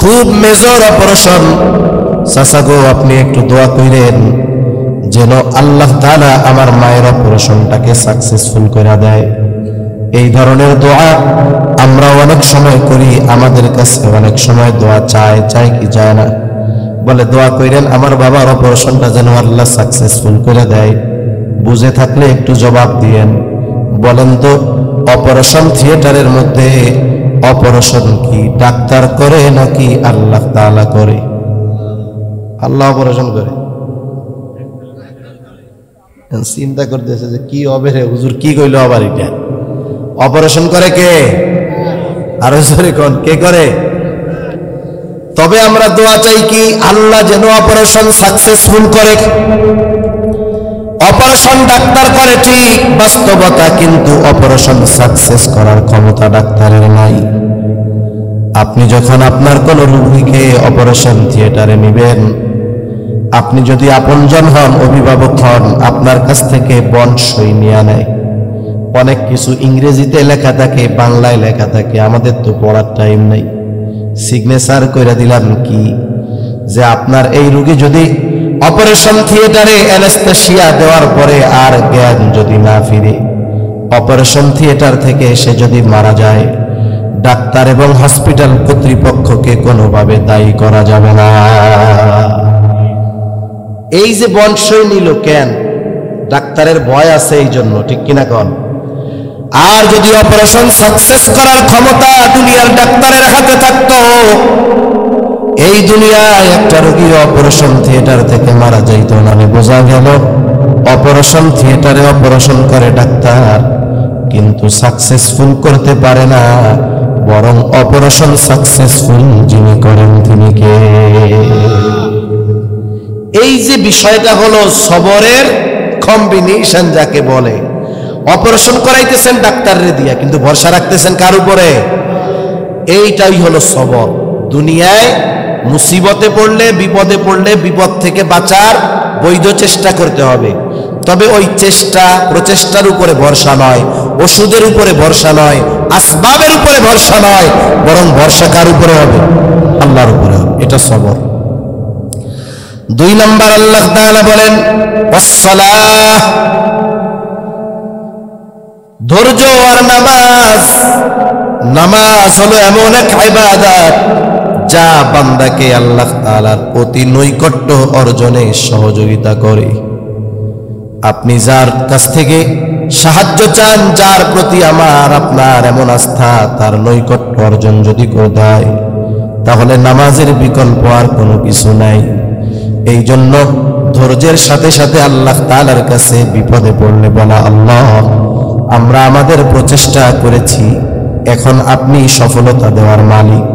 খুব মেজর অপারেশন। চাচা গো, আপনি একটু দোয়া করেন যেন আল্লাহ তাআলা আমার মায়ের অপারেশনটাকে সাকসেসফুল করে দেয়। এই ধরনের দোয়া আমরা অনেক সময় করি, আমাদের কাছে অনেক সময় দোয়া চাই কি চায় না? বলে দোয়া করেন আমার বাবার অপারেশনটা যেন আল্লাহ সাকসেসফুল করে দেয়। বুঝে থাকলে একটু জবাব দিয়েন, বলেন তো অপারেশন থিয়েটারের মধ্যে অপারেশন কি ডাক্তার করে নাকি আল্লাহ তাআলা করে? আল্লাহ অপারেশন করে। চিন্তা করতেছে যে কি হবে রে হুজুর, কি কইলো আবার এটা? অপারেশন করে কে? আরো জোরে কোন, কে করে? তবে আমরা দোয়া চাই কি আল্লাহ যেন অপারেশন সাকসেসফুল করে। অপারেশন ডাক্তার করে ঠিক, বাস্তবতা কিন্তু অপারেশন সাকসেস করার ক্ষমতা ডাক্তারের নাই। আপনি যখন আপনার কোন রোগীকে অপারেশন থিয়েটারে নেবেন, আপনি যদি আপনজন হন, অভিভাবক হন, আপনার কাছ থেকে বন্ড সই নিয়ে নেয়। অনেক কিছু ইংরেজিতে লেখা থাকে, বাংলায় লেখা থাকে, আমাদের তো পড়ার টাইম নাই। সিগনেচার করে দিলাম কি যে আপনার এই রোগী যদি অপারেশন থিয়েটারে অ্যানেস্থেসিয়া দেওয়ার পরে আর জ্ঞান যদি না ফিরে, অপারেশন থিয়েটার থেকে সে যদি মারা যায়, ডাক্তার এবং হসপিটাল কর্তৃপক্ষকে কোনোভাবে দায়ী করা যাবে না। এই যে বন্ড সই নিল কেন? ডাক্তারের ভয় আছে এই জন্য, ঠিক কিনা কন? আর যদি অপারেশন সাকসেস করার ক্ষমতা দুনিয়ার ডাক্তারের হাতে থাকতো, এই দুনিয়ায় একটা রোগী অপারেশন থিয়েটার থেকে মারা যাইত না। বোঝা গেল অপারেশন থিয়েটারে অপারেশন করে ডাক্তার, কিন্তু সাকসেসফুল করতে পারে না, বরং অপারেশন সাকসেসফুল যিনি করেন তিনি কে? এই যে বিষয়টা হলো সবরের কম্বিনেশন যাকে বলে। অপারেশন করাইতেছেন ডাক্তাররে দিয়া, কিন্তু ভরসা রাখতেছেন কার উপরে? এইটাই হলো সবর। দুনিয়ায় মুসিবতে পড়লে, বিপদে পড়লে বিপদ থেকে বাঁচার বৈধ চেষ্টা করতে হবে, তবে ওই চেষ্টা প্রচেষ্টার উপরে ভরসা নয়, ওষুধের উপরে ভরসা নয়, আসবাবের উপরে ভরসা নয়, বরং ভরসা কার উপরে হবে? আল্লাহর উপরে হবে। এটা সবর। 2 নম্বর আল্লাহ তাআলা বলেন ওয়াসসালাহ, ধৈর্য আর নামাজ। নামাজ হলো এমন এক ইবাদত যা বান্দাকে আল্লাহ তাআলার অতি নৈকট্য অর্জনে সহযোগিতা করে। আপনি যার কাছ থেকে সাহায্য চান, যার প্রতি আমার আপনার এমন আস্থা, তার নৈকট্য অর্জন যদি করে দেয়, তাহলে নামাজের বিকল্প আর কোনো কিছু নাই। এই জন্য ধৈর্যের সাথে সাথে আল্লাহ তাআলার কাছে বিপদে পড়লে বলা, আল্লাহ আমরা আমাদের প্রচেষ্টা করেছি, এখন আপনি সফলতা দেওয়ার মালিক,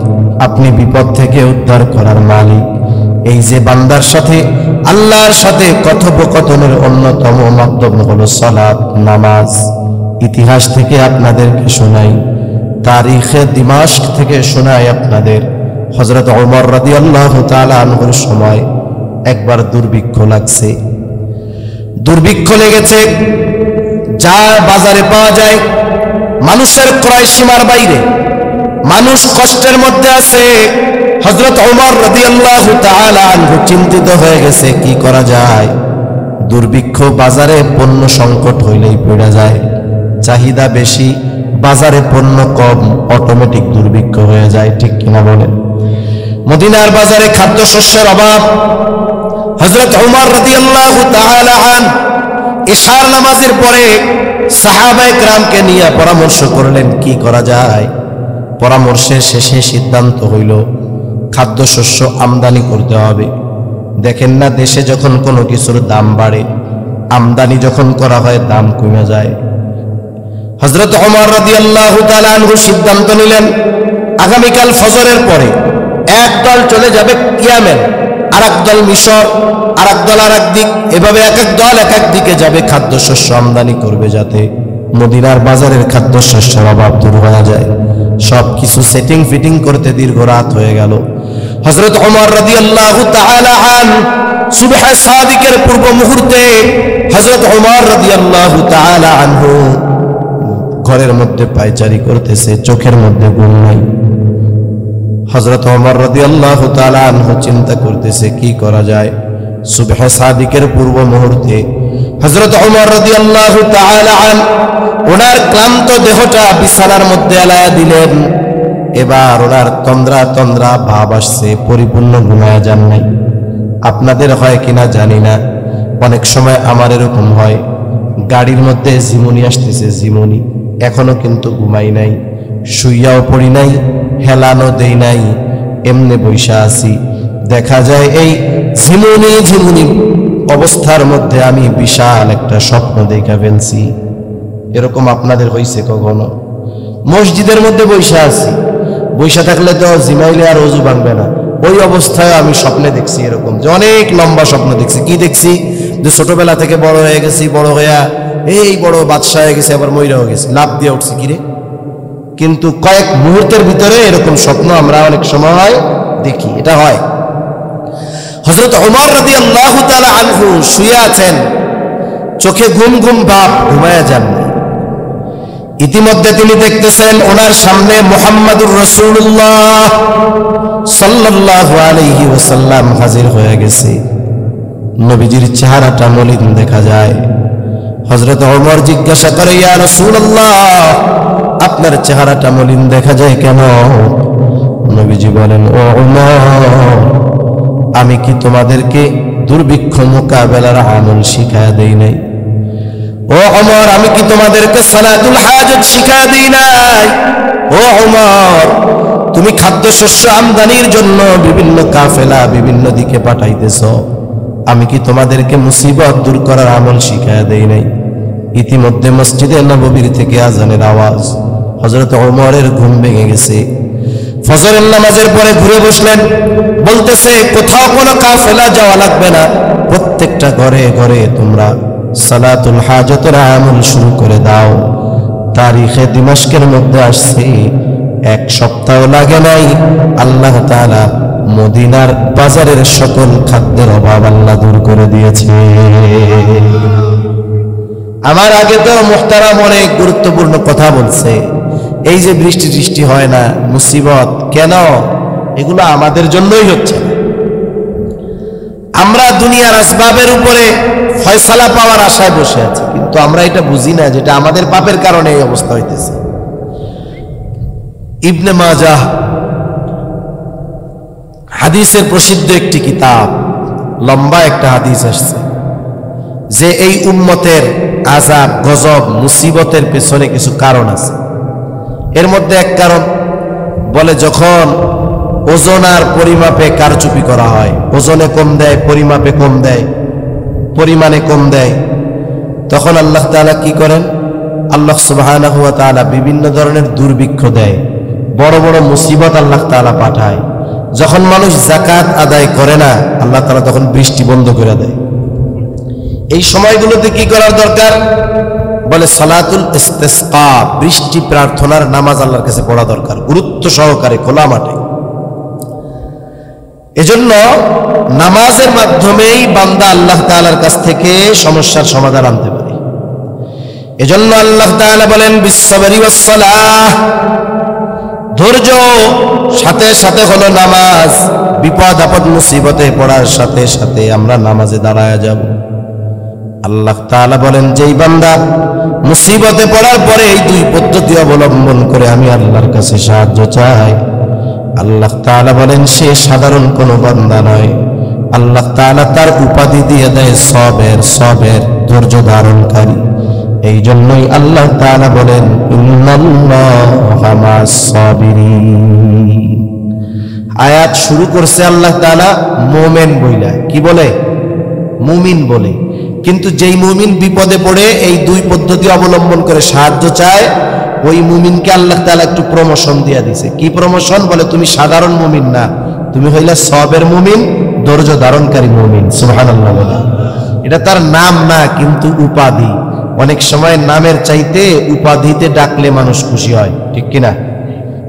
আপনি বিপদ থেকে উদ্ধার করার মালিক। এই যে বান্দার সাথে আল্লাহর সাথে কথোপকথনের অন্যতম মাধ্যম হলো সালাত, নামাজ। ইতিহাস থেকে আপনাদেরকে শোনাই, তারিখে দিমাশক থেকে শোনাই আপনাদের, হযরত ওমর রাদিয়াল্লাহু তাআলা আনহুর সময় একবার দুর্ভিক্ষ লাগছে। দুর্ভিক্ষ লেগেছে, যা বাজারে পাওয়া যায় মানুষের ক্রয় সীমার বাইরে, মানুষ কষ্টের মধ্যে আছে। হযরত ওমর রাদিয়াল্লাহু তাআলা আনহু চিন্তিত হয়ে গেছে, কি করা যায়? দুর্ভিক্ষ, বাজারে পণ্য সংকট হইলেই পড়ে যায়, চাহিদা বেশি, বাজারে পণ্য কম, অটোমেটিক দুর্ভিক্ষ হয়ে যায়, ঠিক কিনা বলেন? মদিনার বাজারে খাদ্যশস্যের অভাব। হযরত ওমর রাদিয়াল্লাহু তাআলা আনহু ইশার নামাজের পরে সাহাবায়ে কেরামকে নিয়ে পরামর্শ করলেন, কি করা যায়? পরামর্শের শেষে সিদ্ধান্ত হইল খাদ্যশস্য আমদানি করতে হবে। দেখেন না, দেশে যখন কোনো কিছুর দাম বাড়ে, আমদানি যখন করা হয় দাম কমে যায়। হযরত ওমর রাদিয়াল্লাহু তাআলা আনহু সিদ্ধান্ত নিলেন, আগামীকাল ফজরের পরে এক দল চলে যাবে ইয়ামেন, আর এক দল মিশর, আর এক দল আর এক দিক, এভাবে এক এক দল এক এক দিকে যাবে, খাদ্যশস্য আমদানি করবে, যাতে মদিনার বাজারের খাদ্যশস্যের অভাব দূর হয়ে যায়। সব কিছু সেটিং ফিটিং করতে দীর্ঘ রাত হয়ে গেল। হযরত ওমর রাদিয়াল্লাহু তাআলা আনহু সুবহে সাদিকের পূর্ব মুহূর্তে হযরত ওমর রাদিয়াল্লাহু তাআলা আনহু ঘরের মধ্যে পায়চারি করতেছে, চোখের মধ্যে ঘুম নাই। হযরত ওমর রাদিয়াল্লাহু তাআলা আনহু চিন্তা করতেছে, কি করা যায়? সুবহে সাদিকের পূর্ব মুহূর্তে হযরত ওমর রাদিয়াল্লাহু তাআলা আনহু ওনার ক্লান্ত দেহটা বিছানার মধ্যে এলায়া দিলেন। এবার ওনার তন্দ্রা তন্দ্রা ভাব আসছে, পরিপূর্ণ ঘুমায়া যান নাই। আপনাদের হয় কিনা জানি না, অনেক সময় আমার এরকম হয়, গাড়ির মধ্যে ঝিমুনি আসতেছে, ঝিমুনি, এখনো কিন্তু ঘুমাই নাই, শুইয়াও পড়ি নাই, হেলানো দেই নাই, এমনি বৈশা আছি। দেখা যায় এই ঝিমুনি ঝিমুনি অবস্থার মধ্যে আমি বিশাল একটা স্বপ্ন দেখা ফেলছি। এরকম আপনাদের হইছে কখনো? মসজিদের মধ্যে বৈশা আছি, বৈশা থাকলে তো জিমাইলে আর ওযু ভাঙবে না, ওই অবস্থায় আমি স্বপ্নে দেখছি এরকম, যে অনেক লম্বা স্বপ্ন দেখছি। কি দেখছি? যে ছোটবেলা থেকে বড় হয়ে গেছি, বড় হইয়া এই বড় বাদশা হয়ে গেছে, আবার মইরা হয়ে গেছি, লাভ দিয়ে উঠছি, কিরে। কিন্তু কয়েক মুহূর্তের ভিতরে এরকম স্বপ্ন আমরা অনেক সময় দেখি, এটা হয়। হযরত ওমর রাদিয়াল্লাহু তাআলা আনহু শুয়ে আছেন, চোখে ঘুম ঘুম ভাব, ঘুমায়া যাননি। ইতিমধ্যে তিনি দেখতেছেন ওনার সামনে মুহাম্মাদুর রাসূলুল্লাহ সাল্লাল্লাহু আলাইহি ওয়াসাল্লাম হাজির হয়ে গেছে। নবীজির চেহারাটা মলিন দেখা যায়। হযরত ওমর জিজ্ঞাসা করে, ইয়া রাসূলুল্লাহ, আপনার চেহারাটা মলিন দেখা যায় কেন? নবীজি বলেন, ও ওমর, আমি কি তোমাদেরকে দুর্ভিক্ষ মোকাবেলার আমল শিখায়া দেই নাই? ও ওমর, আমি কি তোমাদেরকে সালাতুল হাজত শিখায়া দেই নাই? ও ওমর, তুমি খাদ্যশস্য আমদানির জন্য বিভিন্ন কাফেলা বিভিন্ন দিকে পাঠাইতেছ, আমি কি তোমাদেরকে মুসিবত দূর করার আমল শিখায়া দেই নাই? ইতিমধ্যে মসজিদে নববীর থেকে আজানের আওয়াজ। হযরত ওমরের ঘুম ভেঙে গেছে। ফজরের নামাজের পরে ঘুরে বসলেন, বলতেছে, কোথাও কোনো কাফেলা যাওয়া লাগবে না, প্রত্যেকটা ঘরে ঘরে তোমরা সালাতুল হাজতের আমল শুরু করে দাও। তারিখে দিমাশকের মধ্যে আসছে এক সপ্তাহ লাগে নাই, আল্লাহ তাআলা মদিনার বাজারের সকল খাদ্যের অভাব আল্লাহ দূর করে দিয়েছে। আমার আগে তো মুহতারাম অনেক গুরুত্বপূর্ণ কথা বলছে। এই যে বৃষ্টি হয় না, মুসিবত কেন, এগুলো আমাদের জন্যই হচ্ছে। আমরা দুনিয়ার আসবাবের উপরে ফয়সালা পাওয়ার আশায় বসে আছি, কিন্তু আমরা এটা বুঝি না যেটা আমাদের পাপের কারণে এই অবস্থা হইতেছে। ইবনে মাজাহ হাদিসের প্রসিদ্ধ একটি কিতাব, লম্বা একটা হাদিস আসছে যে এই উম্মতের আযাব, গজব, মুসিবতের পেছনে কিছু কারণ আছে। এর মধ্যে এক কারণ বলে, যখন ওজন আর পরিমাপে কারচুপি করা হয়, ওজনে কম দেয়, পরিমাপে কম দেয়, পরিমাণে কম দেয়, তখন আল্লাহ তাআলা কি করেন? আল্লাহ সুবহানাহু ওয়া তাআলা বিভিন্ন ধরনের দুর্ভিক্ষ দেয়, বড় বড় মুসিবত আল্লাহ তাআলা পাঠায়। যখন মানুষ যাকাত আদায় করে না, আল্লাহ তাআলা তখন বৃষ্টি বন্ধ করে দেয়। এই সময়গুলোতে কি করার দরকার? বলে সালাতুল ইস্তিসকা, বৃষ্টি প্রার্থনার নামাজ আল্লাহর কাছে পড়া দরকার, গুরুত্ব সহকারে খোলা মাঠে। এজন্য নামাজের মাধ্যমেই বান্দা আল্লাহ তাআলার কাছ থেকে সমস্যার সমাধান আনতে পারে। এজন্য আল্লাহ তাআলা বলেন বিসসাবরি ওয়াস সালাহ, ধৈর্য সাথে সাথে হলো নামাজ। বিপদ আপদ মুসিবতে পড়ার সাথে সাথে আমরা নামাজে দাঁড়ায় যাব। আল্লাহ তাআলা বলেন, যেই বান্দা মুসিবতে পড়ার পরে এই দুই পদ্ধতি অবলম্বন করে আমি আল্লাহর কাছে সাহায্য চাই, আল্লাহ তাআলা বলেন সে সাধারণ কোনো বান্দা নয়। আল্লাহ তাআলা তার উপাধি দিয়ে দেয় সবের, ধৈর্য ধারণকারী। এই জন্যই আল্লাহ তাআলা বলেন ইন্নাল্লাহা মা'আস সাবিরিন। আয়াত শুরু করছে আল্লাহ তাআলা মুমিন বইলা, কি বলে? মুমিন বলে। কিন্তু যেই মুমিন বিপদে পড়ে এই দুই পদ্ধতি অবলম্বন করে সাহায্য চায়, ওই মুমিনকে আল্লাহ তাআলা একটু প্রমোশন দিয়ে দিছে। কি প্রমোশন? বলে তুমি সাধারণ মুমিন না, তুমি হইলা সবের মুমিন, ধৈর্য ধারণকারী মুমিন। সুবহানাল্লাহ বলে। এটা তার নাম না, কিন্তু উপাধি। অনেক সময় নামের চাইতে উপাধিতে ডাকলে মানুষ খুশি হয়, ঠিক কিনা?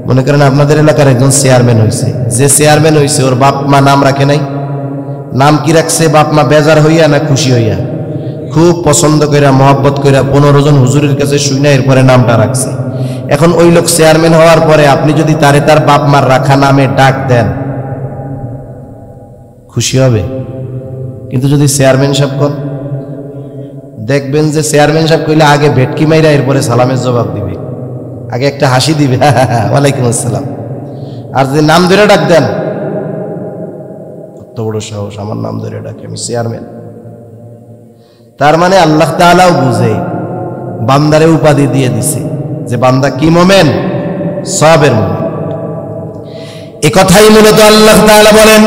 মনে করেন আপনাদের এলাকার একজন চেয়ারম্যান হয়েছে, যে চেয়ারম্যান হয়েছে ওর বাপ মা নাম রাখে নাই। নাম কি রাখছে? বাপ মা বেজার হইয়া না খুশি হইয়া? খুব পছন্দ কইরা, মহব্বত কইরা 15 জন হুজুরের কাছে শুনে এরপরে নামটা রাখছে। এখন ওই লোক চেয়ারম্যান হওয়ার পরে আপনি যদি তারে তার বাপ মার রাখা নামে ডাক দেন, খুশি হবে? কিন্তু যদি চেয়ারম্যান সাহেব কোন, দেখবেন যে চেয়ারম্যান সাহেব কইলে আগে ভেটকি মাইরা এরপরে সালামের জবাব দিবে, আগে একটা হাসি দিবে, ওয়ালাইকুম আসসালাম। আর যদি নাম ধরে ডাক দেন, কত বড় সাহস, আমার নাম ধরে ডাকে, আমি চেয়ারম্যান। তার মানে আল্লাহ তাআলাও বুঝে, বান্দারে উপাধি দিয়ে দিছে যে বান্দা কি মুমিন, সবের মুমিন। এই কথাই মূলত আল্লাহ তাআলা বলেন,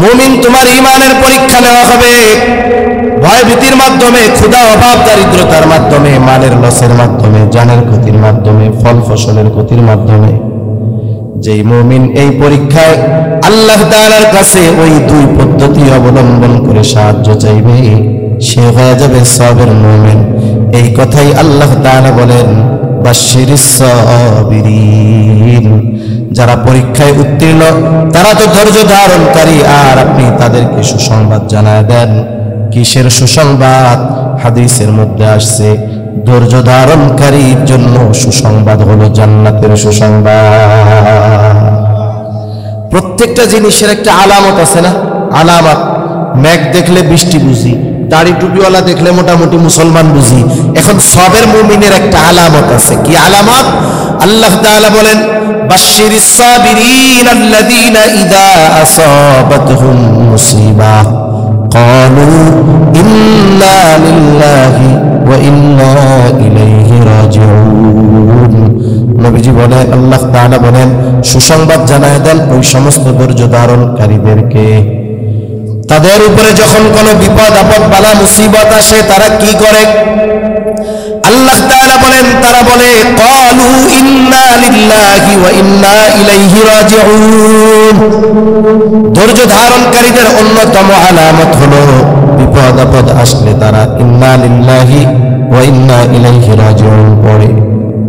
মুমিন তোমার ঈমানের পরীক্ষা নেওয়া হবে ভয় ভীতির মাধ্যমে, ক্ষুধা অভাব দারিদ্রতার মাধ্যমে, মালের লসের মাধ্যমে, জানের ক্ষতির মাধ্যমে, ফল ফসলের ক্ষতির মাধ্যমে। যেই মুমিন এই পরীক্ষায় আল্লাহ তাআলার কাছে ওই দুই পদ্ধতি অবলম্বন করে সাহায্য চাইবে, সে হয়ে যাবে সবের মুমিন। এই কথাই আল্লাহ তাআলা বলেন বাশশিরিস সাবিরিন। যারা পরীক্ষায় উত্তীর্ণ তারা তো ধৈর্য ধারণকারী, আর আপনি তাদেরকে সুসংবাদ জানায় দেন। কিসের সুসংবাদ? হাদিসের মধ্যে আসছে ধৈর্য ধারণকারীর জন্য সুসংবাদ হলো জান্নাতের সুসংবাদ। প্রত্যেকটা জিনিসের একটা আলামত আছে না? আলামত। মেঘ দেখলে বৃষ্টি বুঝি, দাড়ি টুপিওয়ালা দেখলে মোটামুটি মুসলমান বুঝি। এখন সবের মুমিনের একটা আলামত আছে। কি আলামত? আল্লাহ তাআলা বলেন বাশশিরিস সাবিরিন আল্লাযীনা ইযা আসাবাতহুম মুসিবাহ ক্বালু ইন্না লিল্লাহি ওয়া ইন্না ইলাইহি রাজিউন। নবীজি বলে, আল্লাহ তাআলা বলেন সুসংবাদ জানায় দেন ওই সমস্ত ধৈর্য ধারণকারীদেরকে, তাদের উপরে যখন কোনো বিপদ আপদ বালা মুসিবত আসে তারা কি করে? আল্লাহ তাআলা বলেন, তারা বলে ক্বালু ইন্না লিল্লাহি ওয়া ইন্না ইলাইহি রাজিউন। ধৈর্য ধারণকারীদের অন্যতম আলামত হলো বিপদ আপদ আসলে তারা ইন্না লিল্লাহি ওয়া ইন্না ইলাইহি রাজিউন পড়ে।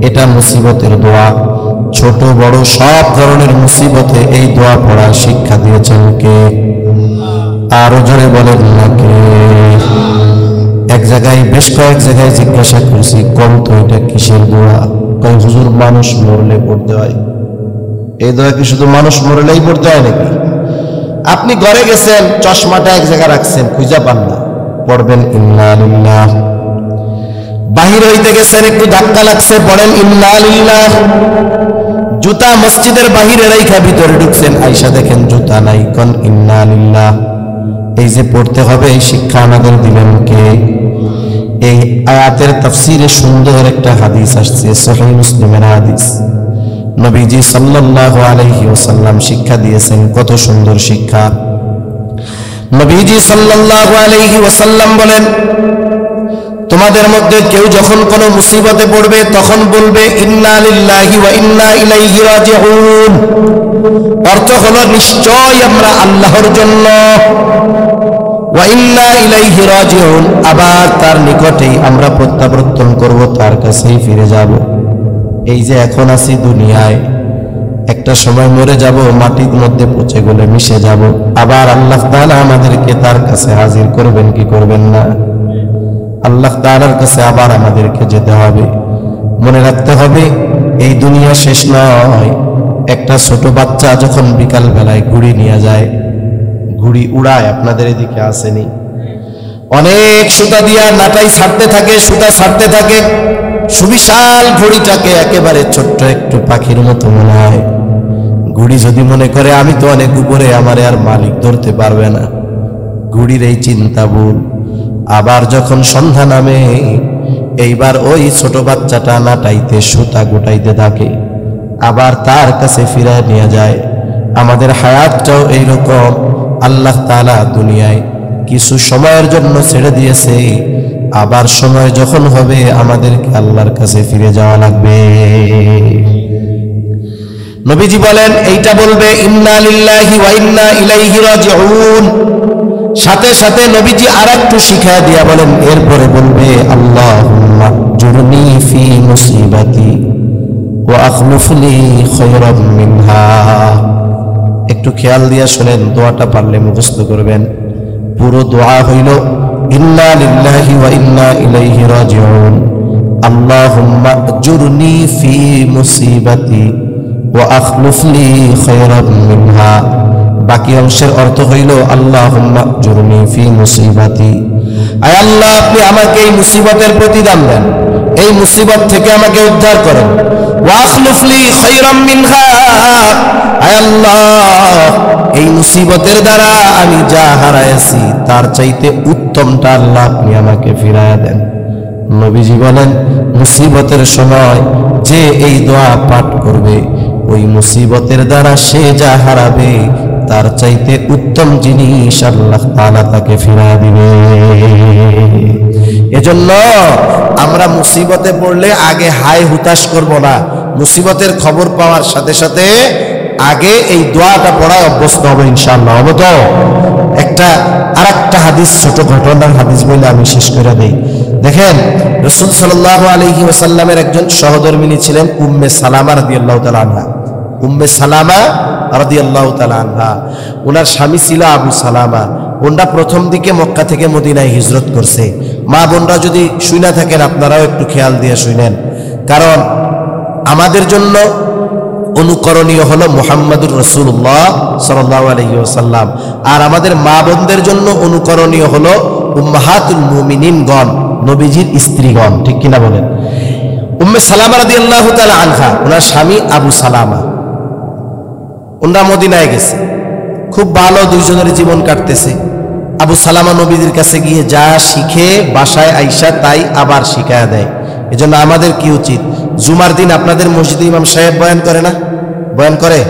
এটা মুসিবতের দোয়া। ছোট বড় সব ধরনের মুসিবতে এই দোয়া পড়ার শিক্ষা দিয়েছেন কে? আরো জোরে বলেন না কে? এক জায়গায় বেশ কয়েক জায়গায় জিজ্ঞাসা করছি, কোন তো এটা কিসের দোয়া? কয় হুজুর মানুষ মরলে পড়তে হয়। এই দোয়া কি শুধু মানুষ মরলেই পড়তে হয় নাকি? আপনি ঘরে গেছেন, চশমাটা এক জায়গায় রাখছেন, খুঁজা পান না, পড়বেন ইন্না লিল্লাহ। বাহির হইতে গেছেন, একটু ধাক্কা লাগছে, পড়েন ইন্না লিল্লাহ। জুতা মসজিদের বাহিরে রাইখা ভিতরে ঢুকছেন, আইসা দেখেন জুতা নাই, কোন ইন্না লিল্লাহ। এই যে পড়তে হবে, এই শিক্ষা আমাদের দিলেন কে? এই আয়াতের তাফসীরে সুন্দর একটা হাদিস আসছে, সহিহ মুসলিমের হাদিস। নবীজি সাল্লাল্লাহু আলাইহি ওয়াসাল্লাম শিক্ষা দিয়েছেন, কত সুন্দর শিক্ষা। নবীজি সাল্লাল্লাহু আলাইহি ওয়াসাল্লাম বলেন, তোমাদের মধ্যে কেউ যখন কোনো মুসিবতে পড়বে তখন বলবে ইন্না লিল্লাহি ওয়া ইন্না ইলাইহি রাজিউন। অর্থ হলো নিশ্চয় আমরা আল্লাহর জন্য, ওয়া ইন্না ইলাইহি রাজিউন, আবার তার নিকটেই আমরা প্রত্যাবর্তন করব, তার কাছেই ফিরে যাব। এই যে এখন আছি দুনিয়ায়, একটা সময় মরে যাব, মাটির মধ্যে পচে গলে মিশে যাব, আবার আল্লাহ তাআলা আমাদেরকে তার কাছে হাজির করবেন কি করবেন না? আল্লাহ তাআলার কাছে আবার আমাদেরকে যেতে হবে। মনে রাখতে হবে এই দুনিয়া শেষ নয়। একটা ছোট বাচ্চা যখন বিকাল বেলায় ঘুড়ি নিয়ে যায়, ঘুড়ি উড়ায়, আপনাদের এদিকে আসেনি? অনেক সুতা দিয়া নাটাই ছাড়তে থাকে, সুতা ছাড়তে থাকে, সুবিশাল ঘুড়িটাকে একেবারে ছোট্ট একটু পাখির মতো মনে হয়। ঘুড়ি যদি মনে করে আমি তো অনেক উপরে, আমারে আর মালিক ধরতে পারবে না, ঘুড়ির এই চিন্তা ভুল। আবার যখন সন্ধ্যা নামে, এইবার ওই ছোট বাচ্চাটা নাটাইতে সুতা গোটাইতে থাকে, আবার তার কাছে ফিরে নিয়ে যায়। আমাদের হায়াতটাও এইরকম। আল্লাহ তাআলা দুনিয়ায় কিছু সময়ের জন্য ছেড়ে দিয়েছে, আবার সময় যখন হবে আমাদেরকে আল্লাহর কাছে ফিরে যাওয়া লাগবে। নবীজি বলেন, এইটা বলবে ইন্না লিল্লাহি ওয়া ইন্না ইলাইহি রাজিউন। সাথে সাথে নবীজি আরেকটু শিখায়া দিয়া বলেন, এরপরে বলবে আল্লাহুম্মা জুরনি ফি মুসিবাতি ওয়া আখলুফ লি খায়রাম মিনহা। একটু খেয়াল দিয়া শুনেন, দোয়াটা পারলে মুখস্থ করবেন। পুরো দোয়া হইল ইন্না লিল্লাহি ওয়া ইন্না ইলাইহি রাজিউন, আল্লাহুম্মা জুরনি ফি মুসিবাতি ওয়া আখলুফ লি খায়রাম মিনহা। বাকি অংশের অর্থ হইল আল্লাহুম্মা জুরনি ফি মুসিবাতি, আয় আল্লাহ আপনি আমাকে এই মুসিবতের প্রতিদান দেন, এই মুসিবত থেকে আমাকে উদ্ধার করেন। ওয়া আখলুফ লি খায়রাম মিনহা, আয় আল্লাহ এই মুসিবতের দ্বারা আমি যা হারাইছি তার চাইতে উত্তমটা আল্লাহ আপনি আমাকে ফিরাইয়া দেন। নবীজি বলেন, মুসিবতের সময় যে এই দোয়া পাঠ করবে, ওই মুসিবতের দ্বারা সে যা হারাবে তার চাইতে উত্তম জিনিস আল্লাহ তাআলা তাকে ফিরিয়ে দিবে। এজন্য আমরা মুসিবতে পড়লে আগে হাই হুতাশ করব না, মুসিবতের খবর পাওয়ার সাথে সাথে আগে এই দোয়াটা পড়ায় অভ্যস্ত হবে ইনশাআল্লাহ। হবে তো? আরেকটা হাদিস, ছোট ঘটনার হাদিস বলে আমি শেষ করে দেই। দেখেন, রাসূল সাল্লাল্লাহু আলাইহি ওয়াসাল্লামের একজন সহধর্মিণী ছিলেন উম্মে সালামা রাদিয়াল্লাহু তাআলা আনহা। উম্মে সালামা রাদিয়াল্লাহু তাআলা আনহা, ওনার স্বামী ছিল আবু সালামা। ওনারা প্রথম দিকে মক্কা থেকে মদিনায় হিজরত করছে। মা বোনরা যদি শুনে থাকেন, আপনারাও একটু খেয়াল দিয়ে শুনেন, কারণ আমাদের জন্য অনুকরণীয় হলো মুহাম্মাদুর রাসূলুল্লাহ সাল্লাল্লাহু আলাইহি ওয়াসাল্লাম, আর আমাদের মা বোনদের জন্য অনুকরণীয় হলো উম্মাহাতুল মুমিনিনগণ, নবীজির স্ত্রীগণ। ঠিক কিনা বলেন? উম্মে সালামা রাদিয়াল্লাহু তাআলা আনহা, ওনার স্বামী আবু সালামা, ওনারা মদিনায় গেছে, খুব ভালো দুইজনের জীবন কাটতেছে। আবু সালামা নবীজির কাছে গিয়ে যা শিখে বাসায় আইসা তাই আবার শিখায়া দেয়। এজন্য আমাদের কি উচিত, জুমার দিন আপনাদের মসজিদে ইমাম সাহেব বয়ান করে না? বয়ান করে,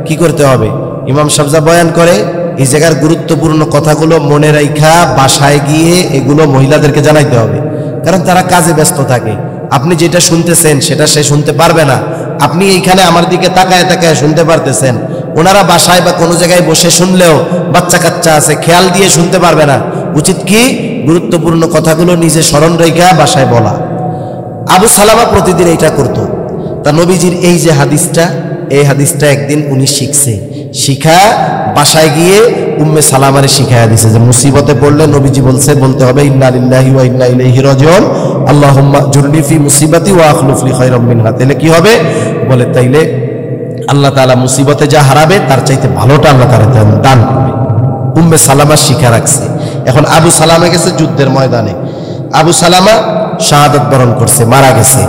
কি করতে হবে? ইমাম সাহেব যা বয়ান করে, এই জায়গার গুরুত্বপূর্ণ কথাগুলো মনে রাখা বাসায় গিয়ে এগুলো মহিলাদেরকে জানাইতে হবে, কারণ তারা কাজে ব্যস্ত থাকে। আপনি যেটা শুনতেছেন সেটা সে শুনতে পারবে না, আপনি এইখানে আমার দিকে তাকায় তাকায় শুনতে পারতেছেন, ওনারা বাসায় বা কোনো জায়গায় বসে শুনলেও বাচ্চা কাচ্চা আছে, খেয়াল দিয়ে শুনতে পারবে না। উচিত কি, গুরুত্বপূর্ণ কথাগুলো নিজে স্মরণ রেখা বাসায় বলা। আবু সালামা প্রতিদিন এটা করত। তা নবীজির এই যে হাদিসটা, এই হাদিসটা একদিন উনি শিখছে, শিখা বাসায় গিয়ে উম্মে সালামারে শিখাইয়া দিছে যে মুসিবতে পড়লে নবীজি বলতে হবে ইন্না লিল্লাহি ওয়া ইন্না ইলাইহি রাজিউন আল্লাহুম্মা জুরনি ফি মুসিবাতি ওয়া আখলুফ লি খায়রাম মিনহা। তাহলে কি হবে? বলে তাইলে আল্লাহ তাআলা মুসিবতে যা হারাবে তার চাইতে ভালোটা আল্লাহ তাআলা দান করবে। উম্মে সালামা শিখা রাখছে। এখন আবু সালামা গেছে যুদ্ধের ময়দানে, আবু সালামা শাহাদাত বরণ করছে, মারা গেছে।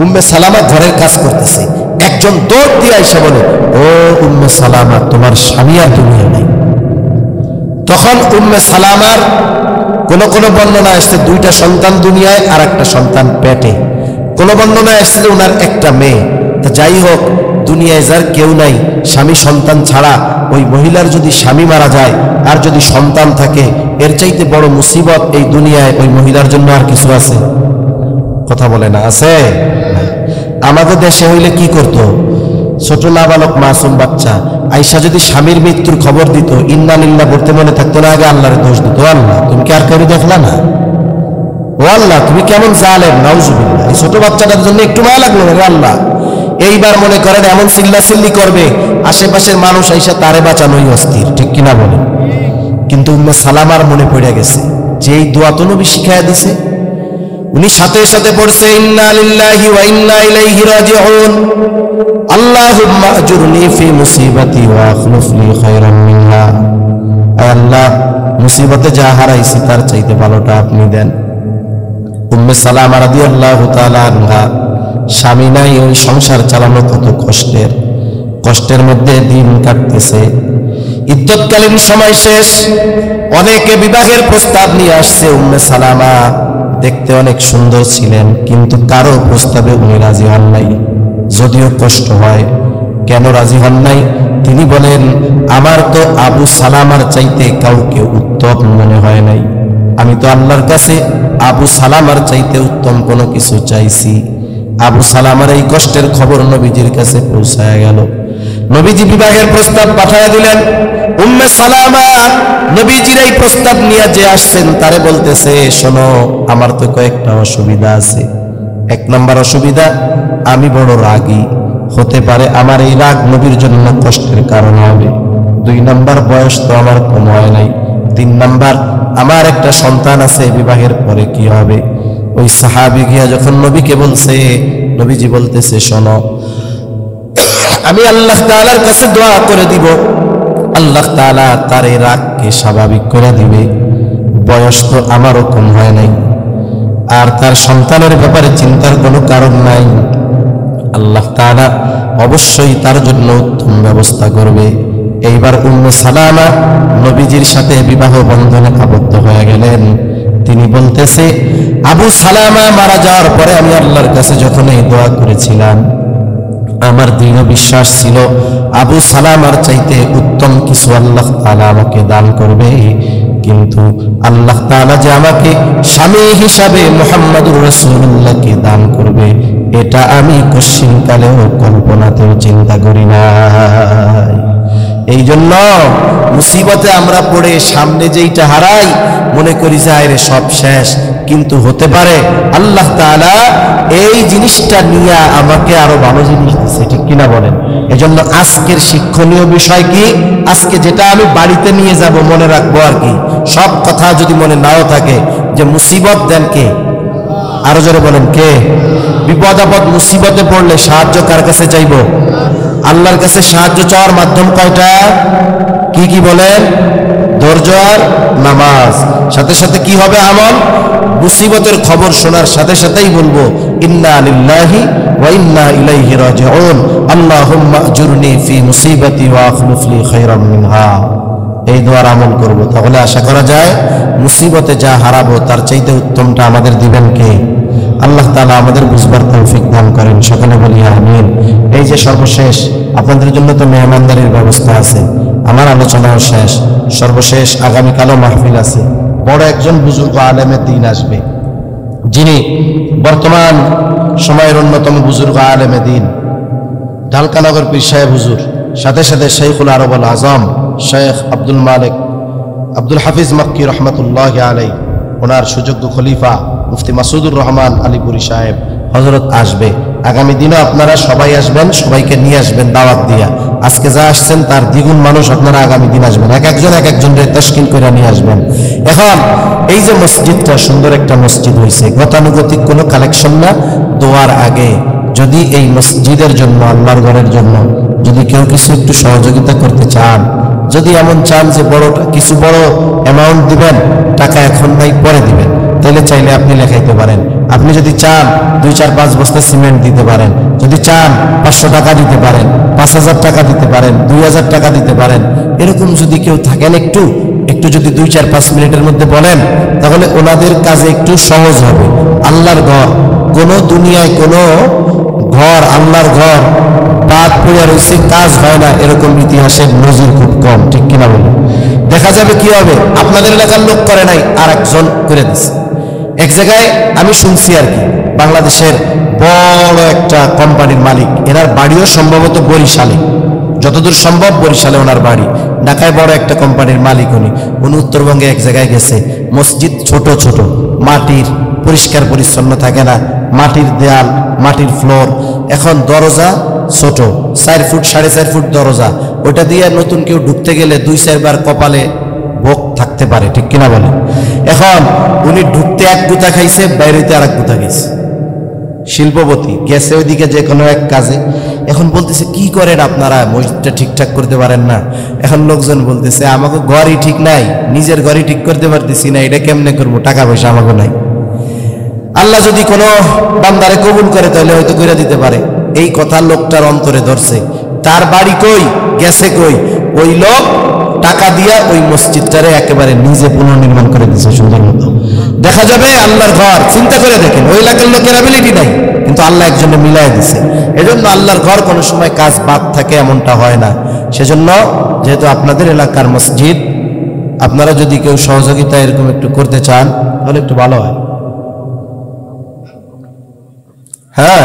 উম্মে সালামা ঘরের কাজ করতেছে, একজন দৌড় দিয়ে এসে বলে, ও উম্মে সালামা, তোমার স্বামী আর দুনিয়া নাই। তখন উম্মে সালামার কোন কোন বর্ণনা আসছে 2টা সন্তান দুনিয়ায় আর একটা সন্তান পেটে, কোন বর্ণনা আসছে ওনার একটা মেয়ে। তা যাই হোক, দুনিয়ায় যার কেউ নাই, স্বামী সন্তান ছাড়া ওই মহিলার যদি স্বামী মারা যায় আর যদি সন্তান থাকে, এর চাইতে বড় মুসিবত এই দুনিয়ায় ওই মহিলার জন্য আর কিছু আছে? কথা বলে না, আছে? আমাদের দেশে হইলে কি করত? ছোট নাবালক মাসুম বাচ্চা আইসা যদি স্বামীর মৃত্যুর খবর দিত, ইন্না লিল্লাহ বলতে মনে থাকতো না, আগে আল্লাহরে দোষ দিত, আল্লাহ তুমি কি আর কারো দেখলা না? ও আল্লাহ তুমি কেমন জালেম, নাউজুবিল্লাহ। এই ছোট বাচ্চাটার জন্য একটু মায়া লাগলো না রে আল্লাহ। এইবার মনে করেন এমন চিল্লাচিল্লি করবে, আশেপাশের মানুষ আইসা তারে বাঁচানোই অস্থির, ঠিক কিনা বলে? কিন্তু উম্মে সালামার মনে পড়ে গেছে যে এই দোয়া তো নবী শিখাইয়া দিছে। উনি সাথে সাথে পড়ছে ইন্না লিল্লাহি ওয়া ইন্না ইলাইহি রাজিউন আল্লাহুম্মা আজুরনি ফি মুসিবাতি ওয়া আখলুফ লি খায়রাম মিনহা। আয় আল্লাহ, মুসিবতে যা হারাইছি তার চাইতে ভালোটা আপনি দেন। উম্মে সালামা রাদিয়াল্লাহু তাআলা আনহা, স্বামী নাই, ওই সংসার চালানো কত কষ্টের মধ্যে দিন কাটতেছে। ইদ্যতকালীন সময় শেষ, অনেকে বিবাহের প্রস্তাব নিয়ে আসছে। উম্মে সালামা দেখতে অনেক সুন্দর ছিলেন, কিন্তু কারো প্রস্তাবে উনি রাজি হন নাই। যদিও কষ্ট হয়, কেন রাজি হন নাই? তিনি বলেন, আমার তো আবু সালামার চাইতে কাউকে উত্তম মনে হয় নাই। আমি তো আল্লাহর কাছে আবু সালামার চাইতে উত্তম কোনো কিছু চাইছি। আবু সালামার এই কষ্টের খবর নবীজির কাছে পৌঁছায় গেল। নবীজি বিবাহের প্রস্তাব পাঠায় দিলেন। উম্মে সালামা নবীজির এই প্রস্তাব নিয়ে যে আসছেন তারে বলতেছে, শোনো, আমার তো কয়েকটা অসুবিধা আছে। 1 নম্বর অসুবিধা, আমি বড় রাগী, হতে পারে আমার এই রাগ নবীর জন্য কষ্টের কারণ হবে। 2 নম্বর, বয়স তো আমার কম হয় নাই। 3 নম্বর, আমার একটা সন্তান আছে, বিবাহের পরে কি হবে? ওই সাহাবী গিয়া যখন নবীকে বলছে, নবীজি বলতেছে, শোনো, আমি আল্লাহ তাআলার কাছে দোয়া করে দিব, আল্লাহ তাআলা তার এই রাগকে স্বাভাবিক করে দিবে। বয়স তো আমারও কম হয় নাই, আর তার সন্তানের ব্যাপারে চিন্তার কোনো কারণ নাই। আল্লাহ তাআলা অবশ্যই তার জন্য উত্তম ব্যবস্থা করবে। এইবার উম্মে সালামা নবীজির সাথে বিবাহ বন্ধনে আবদ্ধ হয়ে গেলেন। তিনি বলতেছে, আবু সালামা মারা যাওয়ার পরে আমি আল্লাহর কাছে যখন এই দোয়া করেছিলাম, আমার দৃঢ় বিশ্বাস ছিল আবু সালামার চাইতে উত্তম কিছু আল্লাহ তাআলা আমাকে দান করবে। কিন্তু আল্লাহ তাআলা যে আমাকে স্বামী হিসাবে মুহাম্মদুর রাসূলুল্লাহকে দান করবে, এটা আমি কোশ্চিনকালেও কল্পনাতেও চিন্তা করি নাই। এই জন্য মুসিবতে আমরা পড়ে সামনে যেইটা হারাই মনে করি যায় রে সব শেষ, কিন্তু হতে পারে আল্লাহ তাআলা এই জিনিসটা নিয়ে আমাকে আরো ভালো জিনিস দিচ্ছে, ঠিক কিনা বলেন? এজন্য আজকের শিক্ষণীয় বিষয় কি, আজকে যেটা আমি বাড়িতে নিয়ে যাব মনে রাখবো আর কি, সব কথা যদি মনে নাও থাকে, যে মুসিবত দেন কে? আরো জোরে বলেন কে? বিপদ আপদ মুসিবতে পড়লে সাহায্য কার কাছে চাইব? আল্লাহর কাছে সাহায্য চাওয়ার মাধ্যম কয়টা? কি কি বলেন? ধৈর্য আর নামাজ। সাথে সাথে কি হবে আমল? মুসিবতের খবর শোনার সাথে সাথেই বলবো ইন্না লিল্লাহি ওয়া ইন্না ইলাইহি রাজিউন আল্লাহুম্মা আজুরনি ফি মুসিবাতি ওয়া আখলুফ লি খায়রাম মিনহা। এই দোয়ার আমল করব, তাহলে আশা করা যায় মুসিবতে যা হারাবো তার চাইতে উত্তমটা আমাদের দিবেন কে? আল্লাহ তাআলা আমাদের বুঝবার তৌফিক দান করেন, সকলে বলি আমিন। এই যে সর্বশেষ, আপনাদের জন্য তো মেহমানদারির ব্যবস্থা আছে, আমার আলোচনাও শেষ। সর্বশেষ আগামীকালও মাহফিল আছে। বড় একজন বুজুর্গ আলেমে দ্বীন আসবে, যিনি বর্তমান সময়ের অন্যতম বুজুর্গ আলেমে দ্বীন, ঢালকানগর পীর সাহেব হুজুর, সাথে সাথে শেখুল আরব আল আজম শেখ আব্দুল মালিক আব্দুল হাফিজ মক্কি রহমতুল্লাহ আলাই, ওনার সুযোগ্য খলিফা মুফতি মাসুদুর রহমান আলীপুরি সাহেব হযরত আসবে। আগামী দিনও আপনারা সবাই আসবেন, সবাইকে নিয়ে আসবেন দাওয়াত দিয়া। আজকে যা আসছেন তার দ্বিগুণ মানুষ আপনারা আগামী দিন আসবেন, এক একজনের তাশকিল করে নিয়ে আসবেন। এখন এই যে মসজিদটা সুন্দর একটা মসজিদ হয়েছে, গতানুগতিক কোনো কালেকশন না। দোয়ার আগে যদি এই মসজিদের জন্য, আল্লাহর ঘরের জন্য যদি কেউ কিছু একটু সহযোগিতা করতে চান, যদি এমন চান যে কিছু বড় অ্যামাউন্ট দিবেন, টাকা এখন নাই পরে দিবেন, তাহলে চাইলে আপনি লেখাইতে পারেন। আপনি যদি চান 2-4-5 বস্তা সিমেন্ট দিতে পারেন, যদি চান 500 টাকা দিতে পারেন, 5000 টাকা দিতে পারেন, 2000 টাকা দিতে পারেন। এরকম যদি কেউ থাকেন একটু যদি 2-4-5 মিনিটের মধ্যে বলেন, তাহলে ওনাদের কাজে একটু সহজ হবে। আল্লাহর ঘর, কোনো দুনিয়ায় কোনো ঘর, আল্লাহর ঘর বাদ পড়ে রয়েছে, কাজ হয় না, এরকম ইতিহাসের নজির খুব কম, ঠিক কিনা বলে? দেখা যাবে কি হবে, আপনাদের এলাকার লোক করে নাই, আর একজন করে দিচ্ছে। এক জায়গায় আমি শুনছি আর কি, বাংলাদেশের বড় একটা কোম্পানির মালিক, এনার বাড়িও সম্ভবত বরিশালে, যতদূর সম্ভব বরিশালে ওনার বাড়ি। ঢাকায় বড় একটা কোম্পানির মালিক উনি উত্তরবঙ্গে এক জায়গায় গেছে, মসজিদ ছোট ছোট, মাটির, পরিষ্কার পরিচ্ছন্ন থাকে না, মাটির দেয়াল, মাটির ফ্লোর। এখন দরজা ছোট, 4 ফুট 4.5 ফুট দরজা, ওটা দিয়ে নতুন কেউ ঢুকতে গেলে 2-4 বার কপালে ভোগ থাকতে পারে, ঠিক কিনা বলে? এখন উনি ঢুকতে এক গুতা খাইছে, বাইরেতে আর এক গুতা খাইছে। শিল্পপতি গেছে ওইদিকে যে কোনো এক কাজে। এখন বলতেছে কি করেন আপনারা, মসজিদটা ঠিকঠাক করতে পারেন না? এখন লোকজন বলতেছে আমাকে ঘরই ঠিক নাই, নিজের ঘরই ঠিক করতে পারতেছি না, এটা কেমনে করবো, টাকা পয়সা আমাকে নাই। আল্লাহ যদি কোনো বান্দারে কবুল করে তাহলে হয়তো করে দিতে পারে। এই কথা লোকটার অন্তরে ধরছে। তার বাড়ি কই, গেছে কই, ওই লোক টাকা দিয়া ওই মসজিদটারে একেবারে নিজে পুনর্নির্মাণ করে দিচ্ছে সুন্দর মতো। দেখা যাবে আল্লাহর ঘর, চিন্তা করে দেখেন, ওই এলাকার লোকের অ্যাবিলিটি নাই, কিন্তু আল্লাহ একজনে মিলাই দিছে। এজন্য আল্লাহর ঘর কোনো সময় কাজ বাদ থাকে এমনটা হয় না। সেজন্য যেহেতু আপনাদের এলাকার মসজিদ, আপনারা যদি কেউ সহযোগিতা এরকম একটু করতে চান তাহলে একটু ভালো হয়। হ্যাঁ।